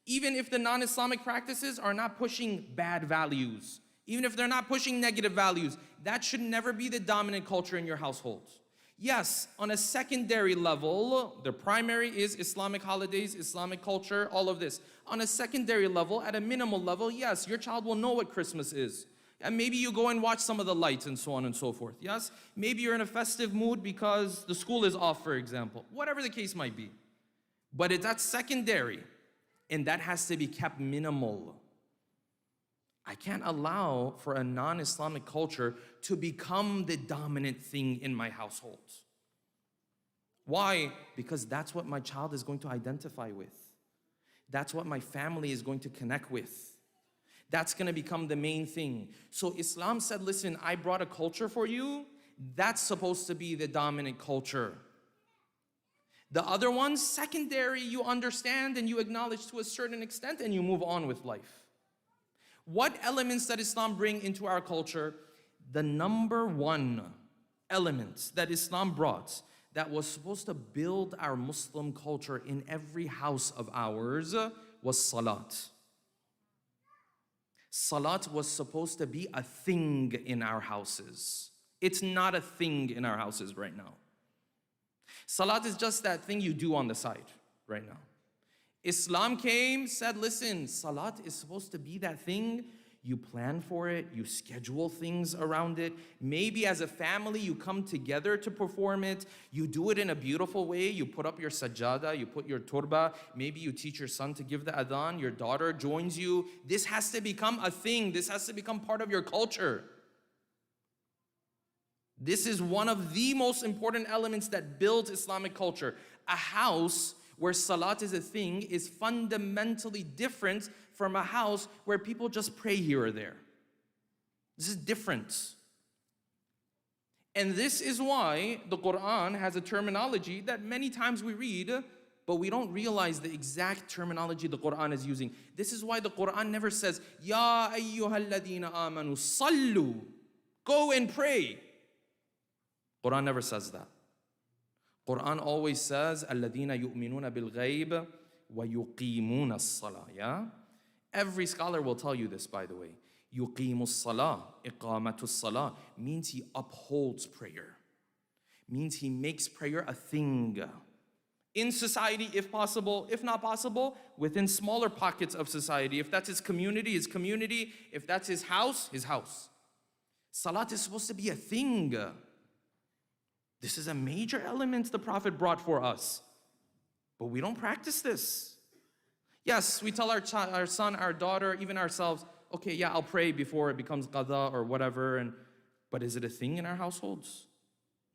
Even if the non-Islamic practices are not pushing bad values, even if they're not pushing negative values, that should never be the dominant culture in your household. Yes, on a secondary level, the primary is Islamic holidays, Islamic culture, all of this. On a secondary level, at a minimal level, yes, your child will know what Christmas is. And maybe you go and watch some of the lights and so on and so forth, yes? Maybe you're in a festive mood because the school is off, for example. Whatever the case might be. But that's secondary, and that has to be kept minimal. I can't allow for a non-Islamic culture to become the dominant thing in my household. Why? Because that's what my child is going to identify with. That's what my family is going to connect with. That's going to become the main thing. So Islam said, listen, I brought a culture for you. That's supposed to be the dominant culture. The other ones, secondary, you understand and you acknowledge to a certain extent and you move on with life. What elements that Islam bring into our culture? The number one element that Islam brought that was supposed to build our Muslim culture in every house of ours was salat. Salat was supposed to be a thing in our houses. It's not a thing in our houses right now. Salat is just that thing you do on the side right now. Islam came, said, listen, salat is supposed to be that thing. You plan for it, you schedule things around it. Maybe as a family, you come together to perform it. You do it in a beautiful way. You put up your sajada, you put your turba. Maybe you teach your son to give the adhan. Your daughter joins you. This has to become a thing. This has to become part of your culture. This is one of the most important elements that builds Islamic culture. A house where salat is a thing is fundamentally different from a house where people just pray here or there. This is different. And this is why the Quran has a terminology that many times we read, but we don't realize the exact terminology the Quran is using. This is why the Quran never says, Ya ayyuhalladhina amanu sallu. Go and pray. Quran never says that. Quran always says, الَّذِينَ يُؤْمِنُونَ بِالْغَيْبِ وَيُقِيمُونَ الصَّلَاةِ. Yeah? Every scholar will tell you this, by the way. يُقِيمُ الصَّلَاةِ إِقَامَةُ الصَّلَاةِ means he upholds prayer. Means he makes prayer a thing. In society, if possible. If not possible, within smaller pockets of society. If that's his community, his community. If that's his house, his house. Salat is supposed to be a thing. This is a major element the Prophet brought for us. But we don't practice this. Yes, we tell our son, our daughter, even ourselves, okay, yeah, I'll pray before it becomes qada or whatever. But is it a thing in our households?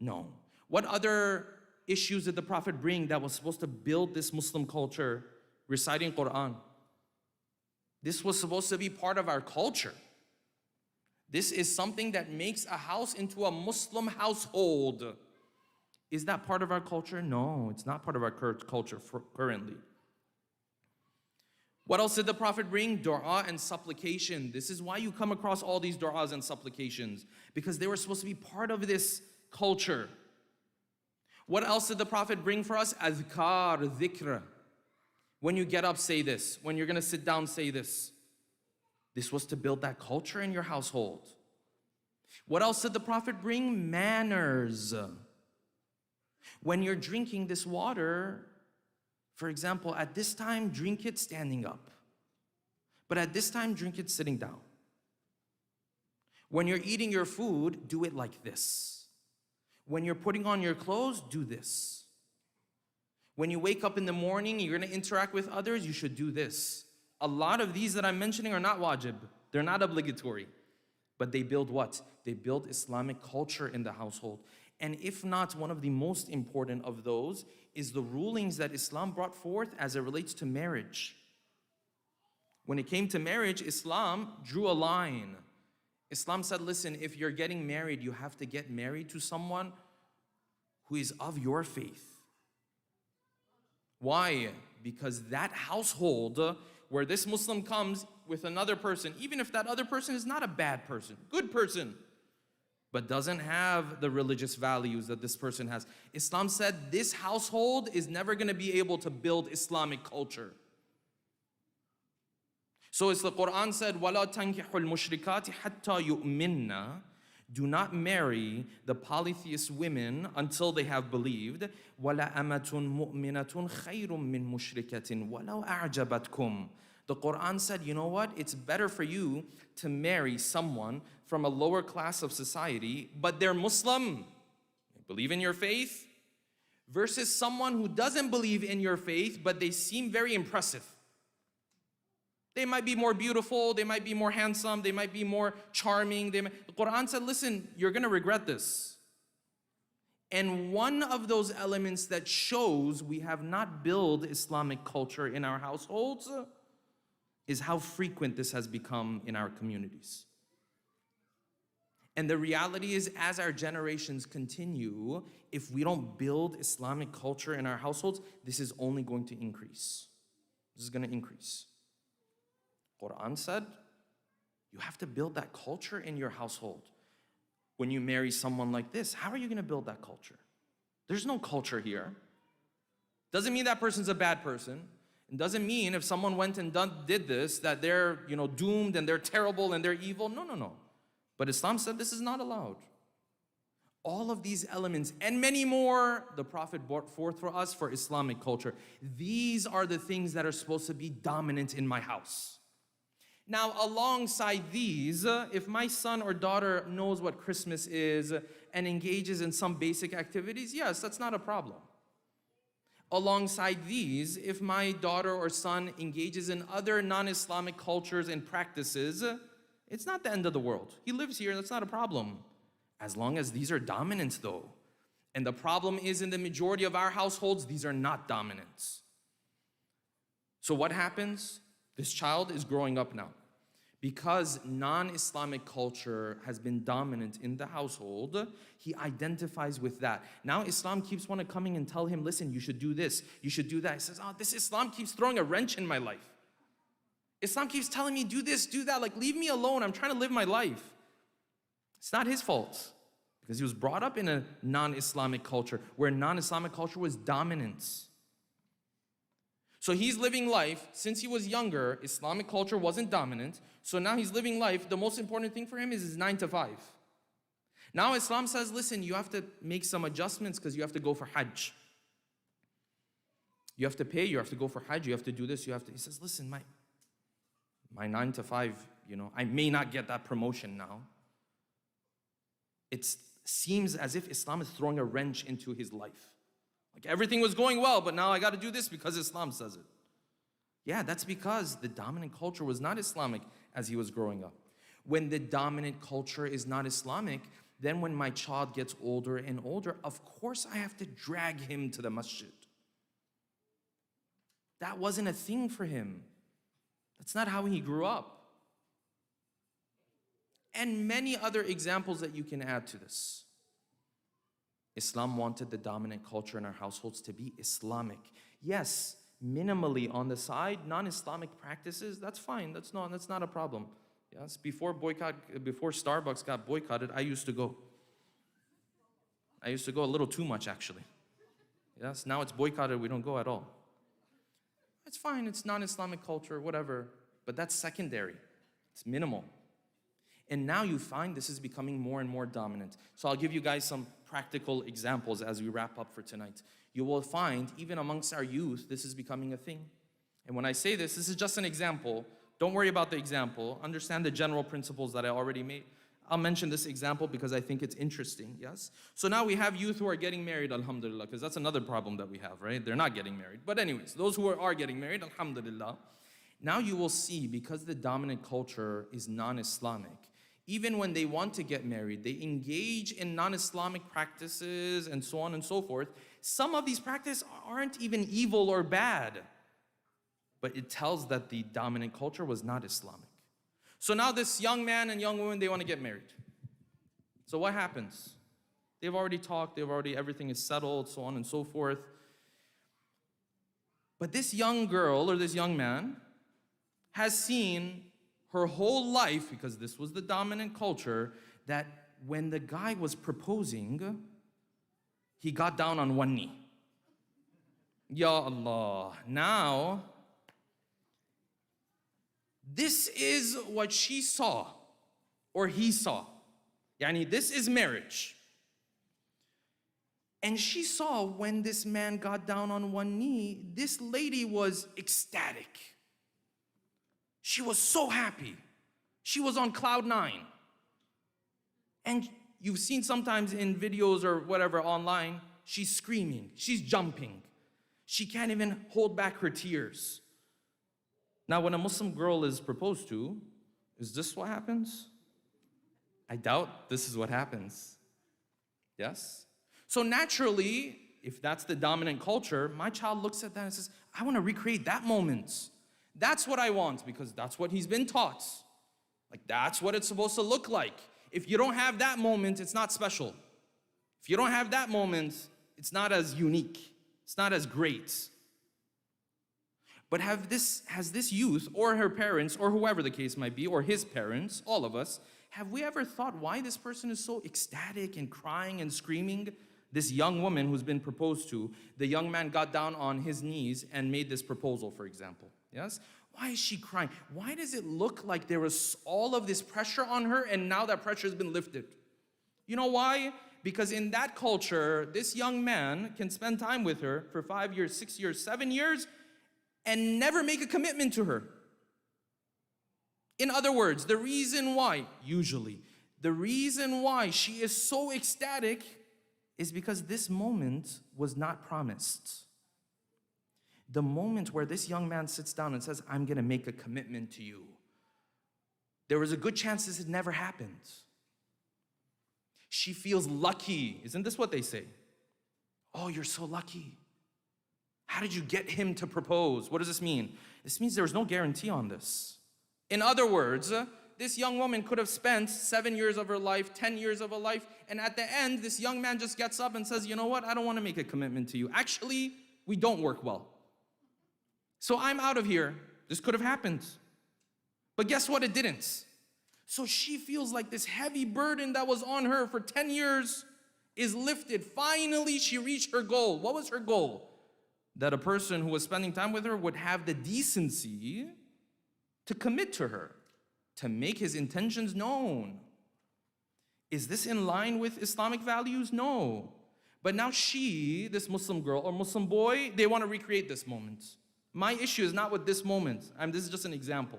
No. What other issues did the Prophet bring that was supposed to build this Muslim culture? Reciting Quran. This was supposed to be part of our culture. This is something that makes a house into a Muslim household. Is that part of our culture? No, it's not part of our culture currently. What else did the Prophet bring? Dua and supplication. This is why you come across all these du'as and supplications, because they were supposed to be part of this culture. What else did the Prophet bring for us? Adhkar, dhikr. When you get up, say this. When you're gonna sit down, say this. This was to build that culture in your household. What else did the Prophet bring? Manners. When you're drinking this water, for example, at this time, drink it standing up. But at this time, drink it sitting down. When you're eating your food, do it like this. When you're putting on your clothes, do this. When you wake up in the morning, you're gonna interact with others, you should do this. A lot of these that I'm mentioning are not wajib. They're not obligatory. But they build what? They build Islamic culture in the household. And if not, one of the most important of those is the rulings that Islam brought forth as it relates to marriage. When it came to marriage, Islam drew a line. Islam said, listen, if you're getting married, you have to get married to someone who is of your faith. Why? Because that household where this Muslim comes with another person, even if that other person is not a bad person, good person, but doesn't have the religious values that this person has, Islam said this household is never going to be able to build Islamic culture. So as the Quran said, وَلَا تَنْكِحُ الْمُشْرِكَاتِ حَتَّى يُؤْمِنَّ. Do not marry the polytheist women until they have believed. وَلَا أَمَةٌ مُؤْمِنَةٌ خَيْرٌ مِّن مُشْرِكَةٍ وَلَوْ أَعْجَبَتْكُمْ. The Quran said, you know what? It's better for you to marry someone from a lower class of society, but they're Muslim, they believe in your faith, versus someone who doesn't believe in your faith, but they seem very impressive. They might be more beautiful, they might be more handsome, they might be more charming. The Quran said, listen, you're gonna regret this. And one of those elements that shows we have not built Islamic culture in our households is how frequent this has become in our communities. And the reality is, as our generations continue, if we don't build Islamic culture in our households, this is only going to increase. This is gonna increase. Quran said, you have to build that culture in your household. When you marry someone like this, how are you gonna build that culture? There's no culture here. Doesn't mean that person's a bad person. It doesn't mean if someone went and did this, that they're doomed and they're terrible and they're evil. No. But Islam said this is not allowed. All of these elements and many more, the Prophet brought forth for us for Islamic culture. These are the things that are supposed to be dominant in my house. Now, alongside these, if my son or daughter knows what Christmas is and engages in some basic activities, yes, that's not a problem. Alongside these, if my daughter or son engages in other non-Islamic cultures and practices, it's not the end of the world. He lives here, that's not a problem. As long as these are dominant, though. And the problem is, in the majority of our households, these are not dominant. So what happens? This child is growing up now. Because non-Islamic culture has been dominant in the household, he identifies with that. Now Islam keeps wanting to come and tell him, listen, you should do this, you should do that. He says, this Islam keeps throwing a wrench in my life. Islam keeps telling me, do this, do that, like leave me alone, I'm trying to live my life. It's not his fault, because he was brought up in a non-Islamic culture, where non-Islamic culture was dominant. So he's living life, since he was younger, Islamic culture wasn't dominant, so now he's living life, the most important thing for him is his 9 to 5. Now Islam says, listen, you have to make some adjustments because you have to go for Hajj. You have to pay, you have to go for Hajj, you have to do this, he says, listen, my 9 to 5, I may not get that promotion now. It seems as if Islam is throwing a wrench into his life. Like everything was going well, but now I got to do this because Islam says it. Yeah, that's because the dominant culture was not Islamic as he was growing up. When the dominant culture is not Islamic, then when my child gets older and older, of course I have to drag him to the masjid. That wasn't a thing for him. That's not how he grew up. And many other examples that you can add to this. Islam wanted the dominant culture in our households to be Islamic. Yes, minimally on the side, non-Islamic practices, that's fine. That's not a problem. Yes, before Starbucks got boycotted, I used to go. I used to go a little too much, actually. Yes, now it's boycotted, we don't go at all. It's fine, it's non-Islamic culture, whatever, but that's secondary. It's minimal. And now you find this is becoming more and more dominant. So I'll give you guys some practical examples as we wrap up for tonight. You will find, even amongst our youth, this is becoming a thing. And when I say this is just an example. Don't worry about the example. Understand the general principles that I already made. I'll mention this example because I think it's interesting, yes? So now we have youth who are getting married, alhamdulillah, because that's another problem that we have, right? They're not getting married. But anyways, those who are getting married, alhamdulillah. Now you will see, because the dominant culture is non-Islamic, even when they want to get married, they engage in non-Islamic practices and so on and so forth. Some of these practices aren't even evil or bad, but it tells that the dominant culture was not Islamic. So now this young man and young woman, they want to get married. So what happens? They've already talked, everything is settled, so on and so forth. But this young girl or this young man has seen her whole life, because this was the dominant culture, that when the guy was proposing, he got down on one knee. Ya Allah. Now, this is what she saw, or he saw. Yani, this is marriage. And she saw when this man got down on one knee, this lady was ecstatic. She was so happy. She was on cloud 9. And you've seen sometimes in videos or whatever online, she's screaming, she's jumping. She can't even hold back her tears. Now, when a Muslim girl is proposed to, is this what happens? I doubt this is what happens. Yes? So naturally, if that's the dominant culture, my child looks at that and says, I want to recreate that moment. That's what I want, because that's what he's been taught. Like, that's what it's supposed to look like. If you don't have that moment, it's not special. If you don't have that moment, it's not as unique. It's not as great. But has this youth, or her parents, or whoever the case might be, or his parents, all of us, have we ever thought why this person is so ecstatic and crying and screaming? This young woman who's been proposed to, the young man got down on his knees and made this proposal, for example. Yes? Why is she crying? Why does it look like there was all of this pressure on her and now that pressure has been lifted? You know why? Because in that culture, this young man can spend time with her for 5 years, 6 years, 7 years, and never make a commitment to her. In other words, the reason why she is so ecstatic is because this moment was not promised. The moment where this young man sits down and says, I'm gonna make a commitment to you, there was a good chance this had never happened. She feels lucky. Isn't this what they say? Oh, you're so lucky. How did you get him to propose? What does this mean? This means there was no guarantee on this. In other words, this young woman could have spent 7 years of her life, 10 years of her life, and at the end, this young man just gets up and says, you know what, I don't want to make a commitment to you. Actually, we don't work well. So I'm out of here. This could have happened. But guess what? It didn't. So she feels like this heavy burden that was on her for 10 years is lifted. Finally, she reached her goal. What was her goal? That a person who was spending time with her would have the decency to commit to her, to make his intentions known. Is this in line with Islamic values? No. But now she, this Muslim girl or Muslim boy, they want to recreate this moment. My issue is not with this moment. This is just an example.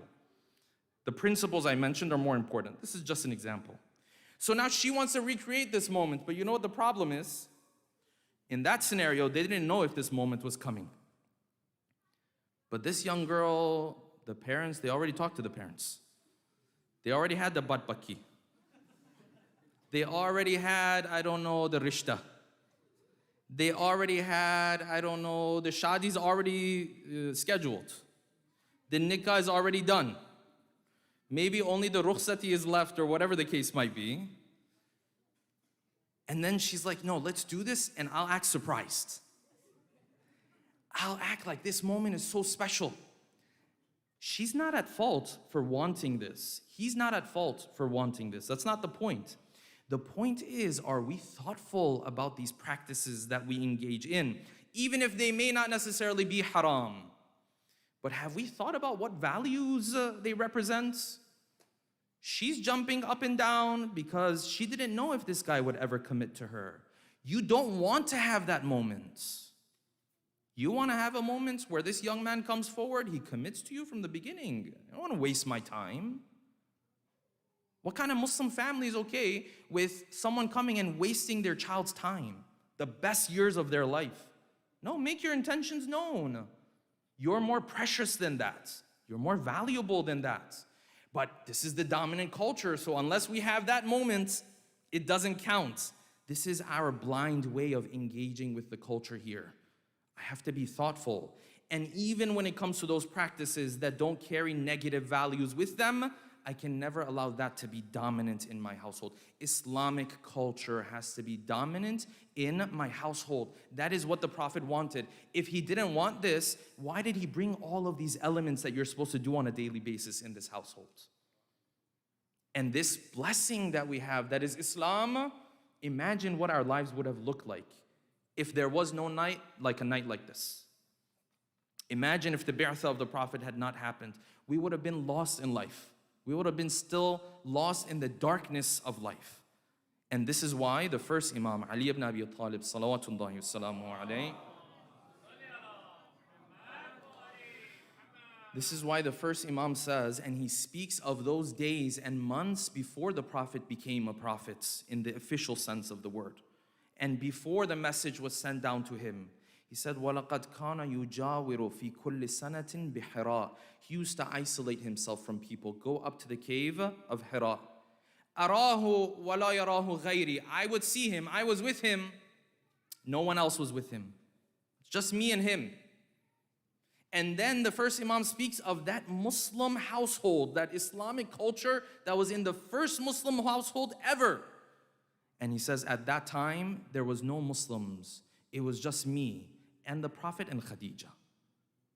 The principles I mentioned are more important. This is just an example. So now she wants to recreate this moment, but you know what the problem is? In that scenario, they didn't know if this moment was coming. But this young girl, the parents, they already talked to the parents. They already had the bat baki. They already had, the rishta. They already had, the shadi's already scheduled. The nikah is already done. Maybe only the rukhsati is left or whatever the case might be. And then she's like, no, let's do this and I'll act surprised. I'll act like this moment is so special. She's not at fault for wanting this. He's not at fault for wanting this. That's not the point. The point is, are we thoughtful about these practices that we engage in, even if they may not necessarily be haram? But have we thought about what values they represent? She's jumping up and down because she didn't know if this guy would ever commit to her. You don't want to have that moment. You want to have a moment where this young man comes forward, he commits to you from the beginning. I don't want to waste my time. What kind of Muslim family is okay with someone coming and wasting their child's time, the best years of their life? No, make your intentions known. You're more precious than that. You're more valuable than that. But this is the dominant culture, so unless we have that moment, it doesn't count. This is our blind way of engaging with the culture here. I have to be thoughtful. And even when it comes to those practices that don't carry negative values with them, I can never allow that to be dominant in my household. Islamic culture has to be dominant in my household. That is what the Prophet wanted. If he didn't want this, why did he bring all of these elements that you're supposed to do on a daily basis in this household? And this blessing that we have, that is Islam, imagine what our lives would have looked like if there was no night like a night like this. Imagine if the bi'athah of the Prophet had not happened. We would have been lost in life. We would have been still lost in the darkness of life. And this is why the first Imam, Ali ibn Abi Talib, salawatullahi wa salamu alayhi, this is why the first Imam says, and he speaks of those days and months before the Prophet became a prophet in the official sense of the word, and before the message was sent down to him. He said, وَلَقَدْ كَانَ يُجَاوِرُ فِي كُلِّ سَنَةٍ بِحِرَاءٍ. He used to isolate himself from people, go up to the cave of Hira. أَرَاهُ وَلَا يَرَاهُ غَيْرِي. I would see him, I was with him. No one else was with him. It's just me and him. And then the first Imam speaks of that Muslim household, that Islamic culture that was in the first Muslim household ever. And he says, at that time, there was no Muslims. It was just me and the Prophet and Khadija.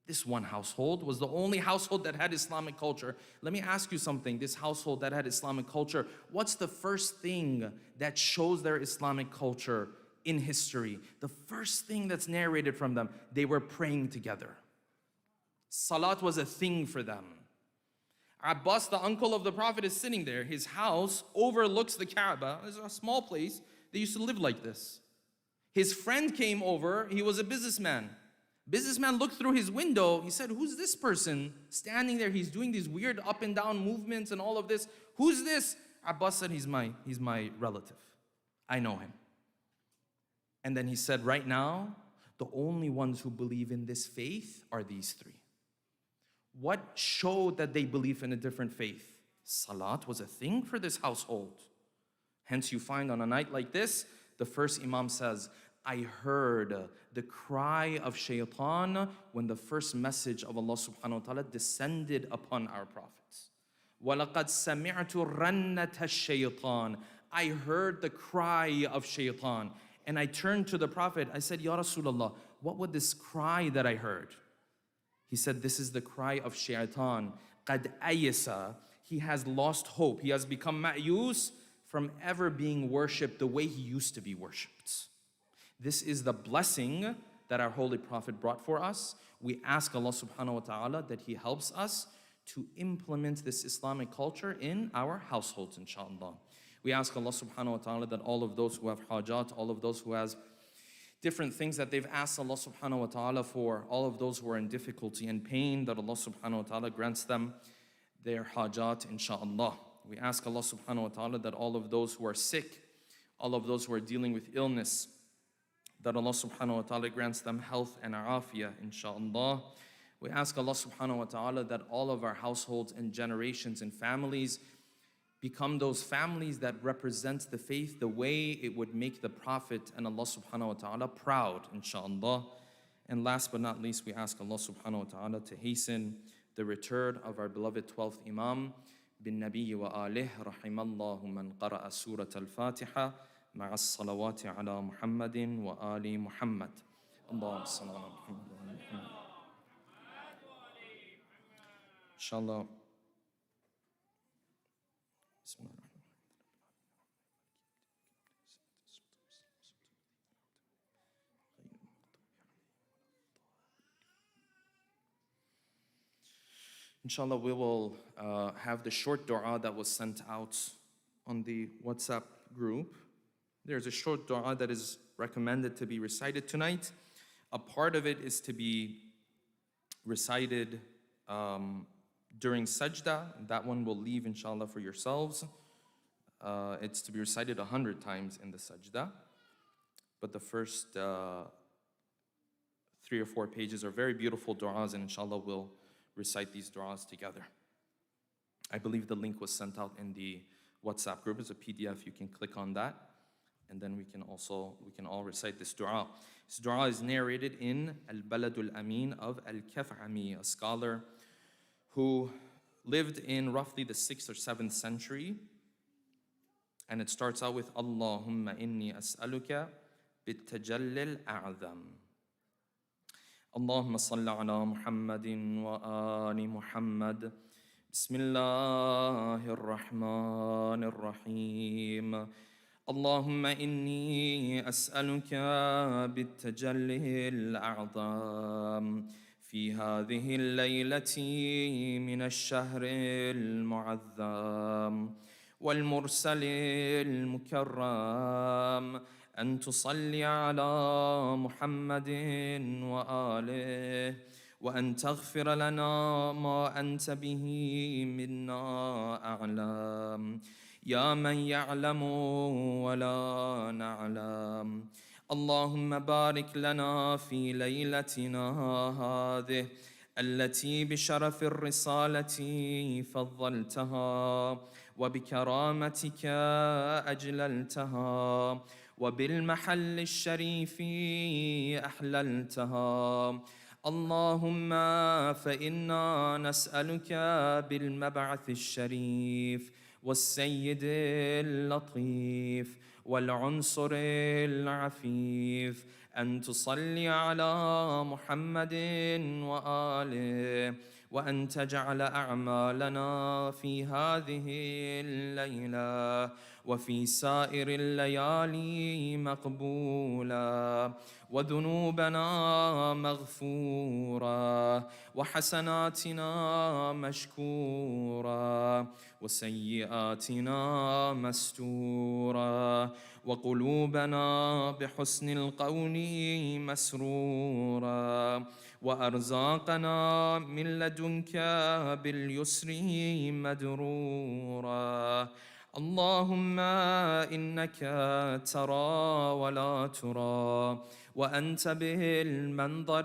This one household was the only household that had Islamic culture. Let me ask you something. This household that had Islamic culture, what's the first thing that shows their Islamic culture in history? The first thing that's narrated from them, they were praying together. Salat was a thing for them. Abbas, the uncle of the Prophet, is sitting there. His house overlooks the Kaaba. It's a small place. They used to live like this. His friend came over. He was a businessman. Businessman looked through his window. He said, who's this person standing there? He's doing these weird up and down movements and all of this. Who's this? Abbas said, he's my relative. I know him. And then he said, right now, the only ones who believe in this faith are these three. What showed that they believe in a different faith? Salat was a thing for this household. Hence you find on a night like this, the first Imam says, I heard the cry of shaitan when the first message of Allah subhanahu wa ta'ala descended upon our prophets. وَلَقَدْ سَمِعْتُ رَنَّةَ الشَّيْطَانِ. I heard the cry of shaitan. And I turned to the Prophet. I said, Ya Rasulullah, what would this cry that I heard? He said, this is the cry of shaitan. قَدْ أَيَسَ. He has lost hope. He has become ma'yus from ever being worshipped the way he used to be worshipped. This is the blessing that our Holy Prophet brought for us. We ask Allah subhanahu wa ta'ala that He helps us to implement this Islamic culture in our households, inshallah. We ask Allah subhanahu wa ta'ala that all of those who have hajat, all of those who has different things that they've asked Allah subhanahu wa ta'ala for, all of those who are in difficulty and pain, that Allah subhanahu wa ta'ala grants them their hajat, inshallah. We ask Allah subhanahu wa ta'ala that all of those who are sick, all of those who are dealing with illness, that Allah subhanahu wa ta'ala grants them health and afiyah, inshallah. We ask Allah subhanahu wa ta'ala that all of our households and generations and families become those families that represent the faith the way it would make the Prophet and Allah subhanahu wa ta'ala proud, inshallah. And last but not least, we ask Allah subhanahu wa ta'ala to hasten the return of our beloved 12th Imam, bin Nabi wa alih, rahimallahu man qara'a surat al-Fatiha, ma'a as-salawati ala Muhammadin wa ali Muhammad. Allahumma salli ala Muhammad wa ali Muhammad. Inshallah. Inshallah, we will have the short dua that was sent out on the WhatsApp group. There's a short dua that is recommended to be recited tonight. A part of it is to be recited during sajda. That one will leave, inshallah, for yourselves. It's to be recited 100 times in the sajda. But the first 3 or 4 pages are very beautiful du'as, and inshallah we'll recite these du'as together. I believe the link was sent out in the WhatsApp group. It's a PDF. You can click on that, and then we can all recite this du'a. This du'a is narrated in Al-Baladul Amin of Al-Kaf'ami, a scholar who lived in roughly the 6th or 7th century. And it starts out with Allahumma inni as'aluka بالتجلي الأعظم اللهم صل على محمد وآل محمد بسم الله الرحمن الرحيم اللهم إني أسألك بالتجلي الأعظم في هذه الليلة من الشهر المعظم والمرسل المكرم أن تصلي على محمد وآله وأن تغفر لنا ما أنت به منا أعلم يا من يعلم ولا نعلم اللهم بارك لنا في ليلتنا هذه التي بشرف الرسالة فضلتها وبكرامتك أجللتها وبالمحل الشريف أحللتها اللهم فإنا نسألك بالمبعث الشريف والسيد اللطيف والعنصر العفيف أن تصلي على محمد وآله وأن تجعل أعمالنا في هذه الليلة وفي سائر الليالي مقبولة وذنوبنا مغفورة وحسناتنا مشكورة وسيئاتنا مستورة وقلوبنا بحسن القول مسرورة وأرزاقنا من لدنك باليسر مدرورة اللهم إنك ترى ولا ترى وأنت به المنظر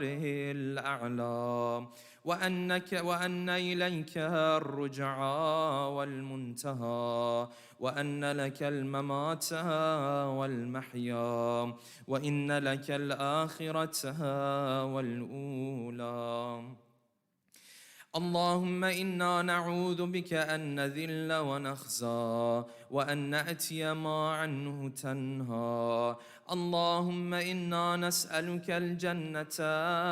الأعلى وأن إليك الرجعى والمنتهى وأن لك الممات والمحيا وإن لك الآخرة والأولى اللهم إنا نعوذ بك أن نذل ونخزى وأن نأتي ما عنه تنهى اللهم إنا نسألك الجنة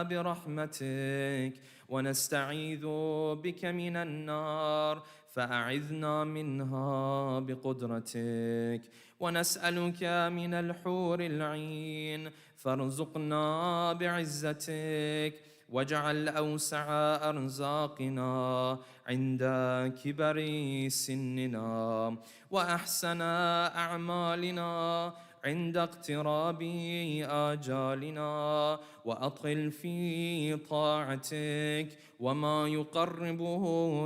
برحمتك ونستعيذ بك من النار فأعذنا منها بقدرتك ونسألك من الحور العين فارزقنا بعزتك واجعل أوسع أرزاقنا عند كبر سننا وأحسن أعمالنا عند اقتراب آجالنا وأطل في طاعتك وما يقربه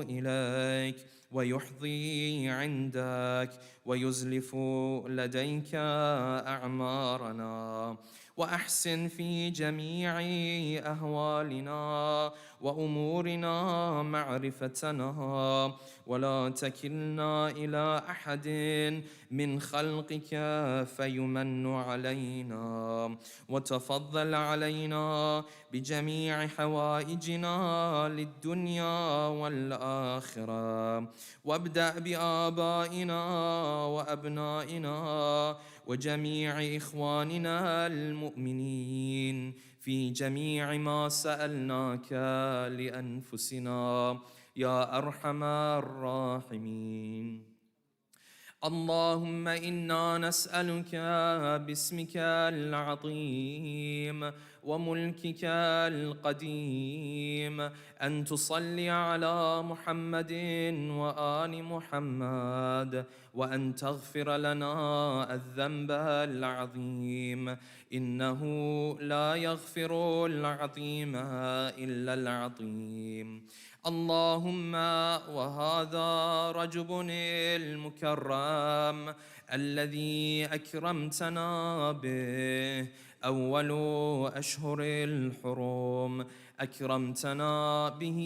إليك ويحظي عندك ويزلف لديك أعمارنا وأحسن في جميع أهوالنا وأمورنا معرفتنا ولا تكلنا إلى أحد من خلقك فيمن علينا وتفضل علينا بجميع حوائجنا للدنيا والآخرة وابدأ بآبائنا وأبنائنا وجميع إخواننا المؤمنين في جميع ما سألناك لأنفسنا يا أرحم الراحمين اللهم إنا نسألك باسمك العظيم وملكك القديم أن تصلي على محمد وآل محمد وأن تغفر لنا الذنب العظيم إنه لا يغفر العظيم إلا العظيم. اللهم وهذا رجب المكرم الذي أكرمتنا به أول أشهر الحرم أكرمتنا به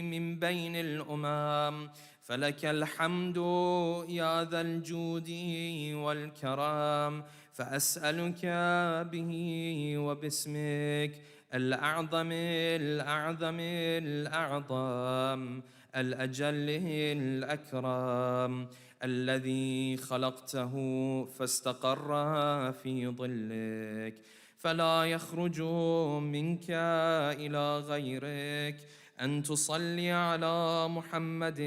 من بين الأمم فلك الحمد يا ذا الجود والكرم فأسألك به وباسمك الأعظم الأعظم الأعظم الأجل الأكرم الذي خلقته فاستقر في ظلك فلا يخرج منك إلى غيرك أن تصلي على محمد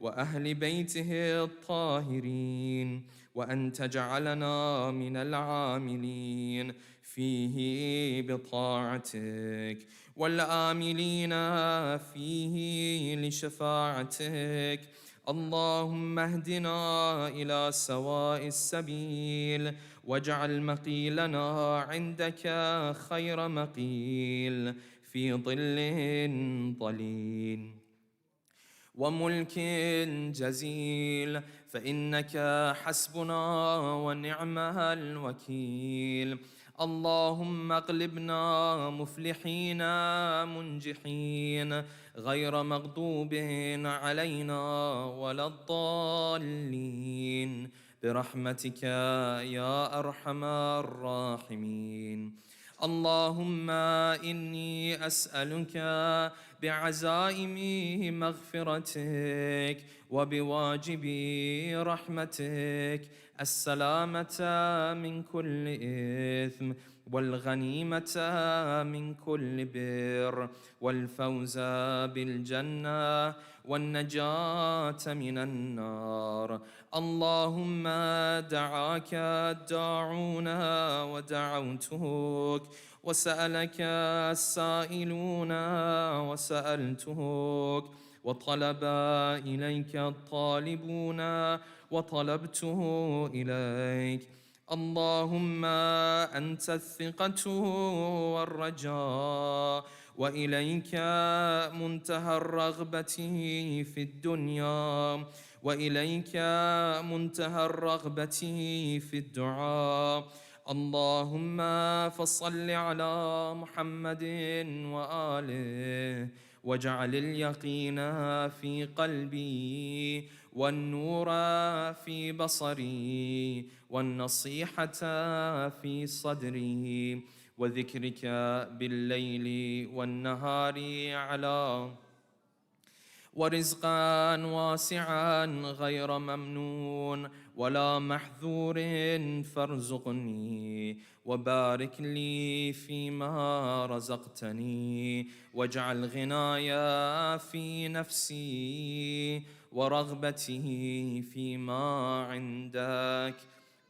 وأهل بيته الطاهرين وأن تجعلنا من العاملين فيه بطاعتك والآملين فيه لشفاعتك. اللهم اهدنا إلى سواء السبيل واجعل مقيلنا عندك خير مقيل في ظل ظليل وملك جزيل فإنك حسبنا ونعم الوكيل. اللهم اغلبنا مفلحين منجحين غير مغضوب علينا ولا الضالين برحمتك يا أرحم الراحمين. اللهم إني أسألك بعزائم مغفرتك وبواجب رحمتك السلامة من كل إثم والغنيمة من كل بر والفوز بالجنة والنجاة من النار. اللهم دعاك الداعون ودعوتك وسألك السائلون وسألتك وطلب إليك الطالبون وطلبته إليك. اللهم أنت الثقة والرجاء وإليك منتهى الرغبة في الدنيا وإليك منتهى الرغبة في الدعاء. اللهم فصل على محمد وآله واجعل اليقين في قلبي والنور في بصري والنصيحة في صدري وذكرك بالليل والنهار على ورزقا واسعا غير ممنون ولا محذور فارزقني وبارك لي فيما رزقتني واجعل غنايا في نفسي ورغبتي فيما عندك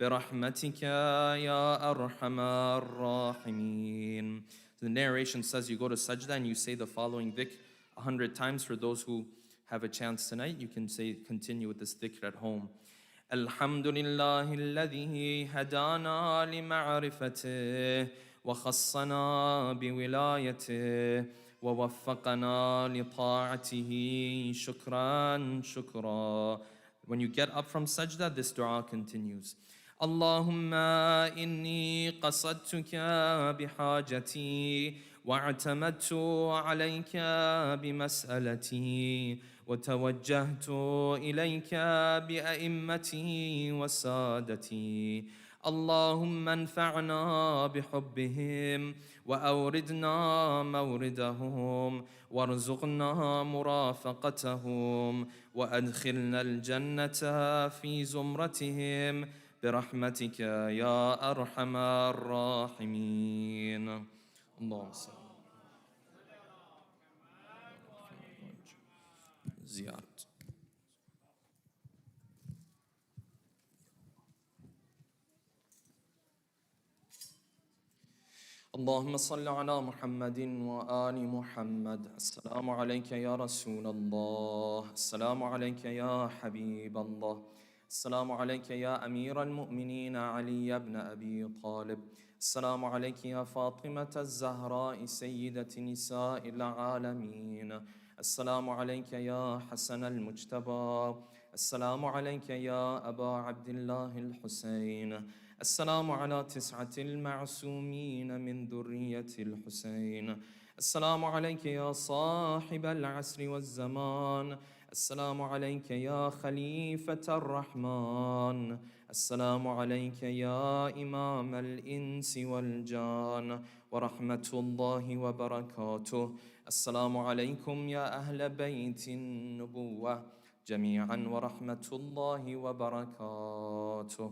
برحمتك يا أرحم الراحمين. The narration says you go to sajda and you say the following dhikr 100 times. For those who have a chance tonight, you can continue with this dhikr at home. الحمد لله الذي هدانا لمعرفته وخصنا بولايته ووفقنا لطاعته شكرا شكرا. When you get up from sajda, this dua continues. اللهم إني قصدتك بحاجتي واعتمدت عليك بمسألتي وتوجهت إليك بأئمتي وسادتي. اللهم انفعنا بحبهم وأوردنا موردهم وارزقنا مرافقتهم وأدخلنا الجنة في زمرتهم برحمتك يا أرحم الراحمين. اللهم صل زيارة اللهم صل على محمد وآل محمد. السلام عليك يا رسول الله، السلام عليك يا حبيب الله، السلام عليك يا أمير المؤمنين علي بن أبي طالب، السلام عليك يا فاطمة الزهراء سيدة نساء العالمين، السلام عليك يا حسن المجتبى، السلام عليك يا أبا عبد الله الحسين، السلام على 9 المعصومين من ذرية الحسين، السلام عليك يا صاحب العصر والزمان، السلام عليك يا خليفة الرحمن، السلام عليك يا إمام الإنس والجان ورحمة الله وبركاته. السلام عليكم يا أهل بيت النبوة جميعا ورحمة الله وبركاته.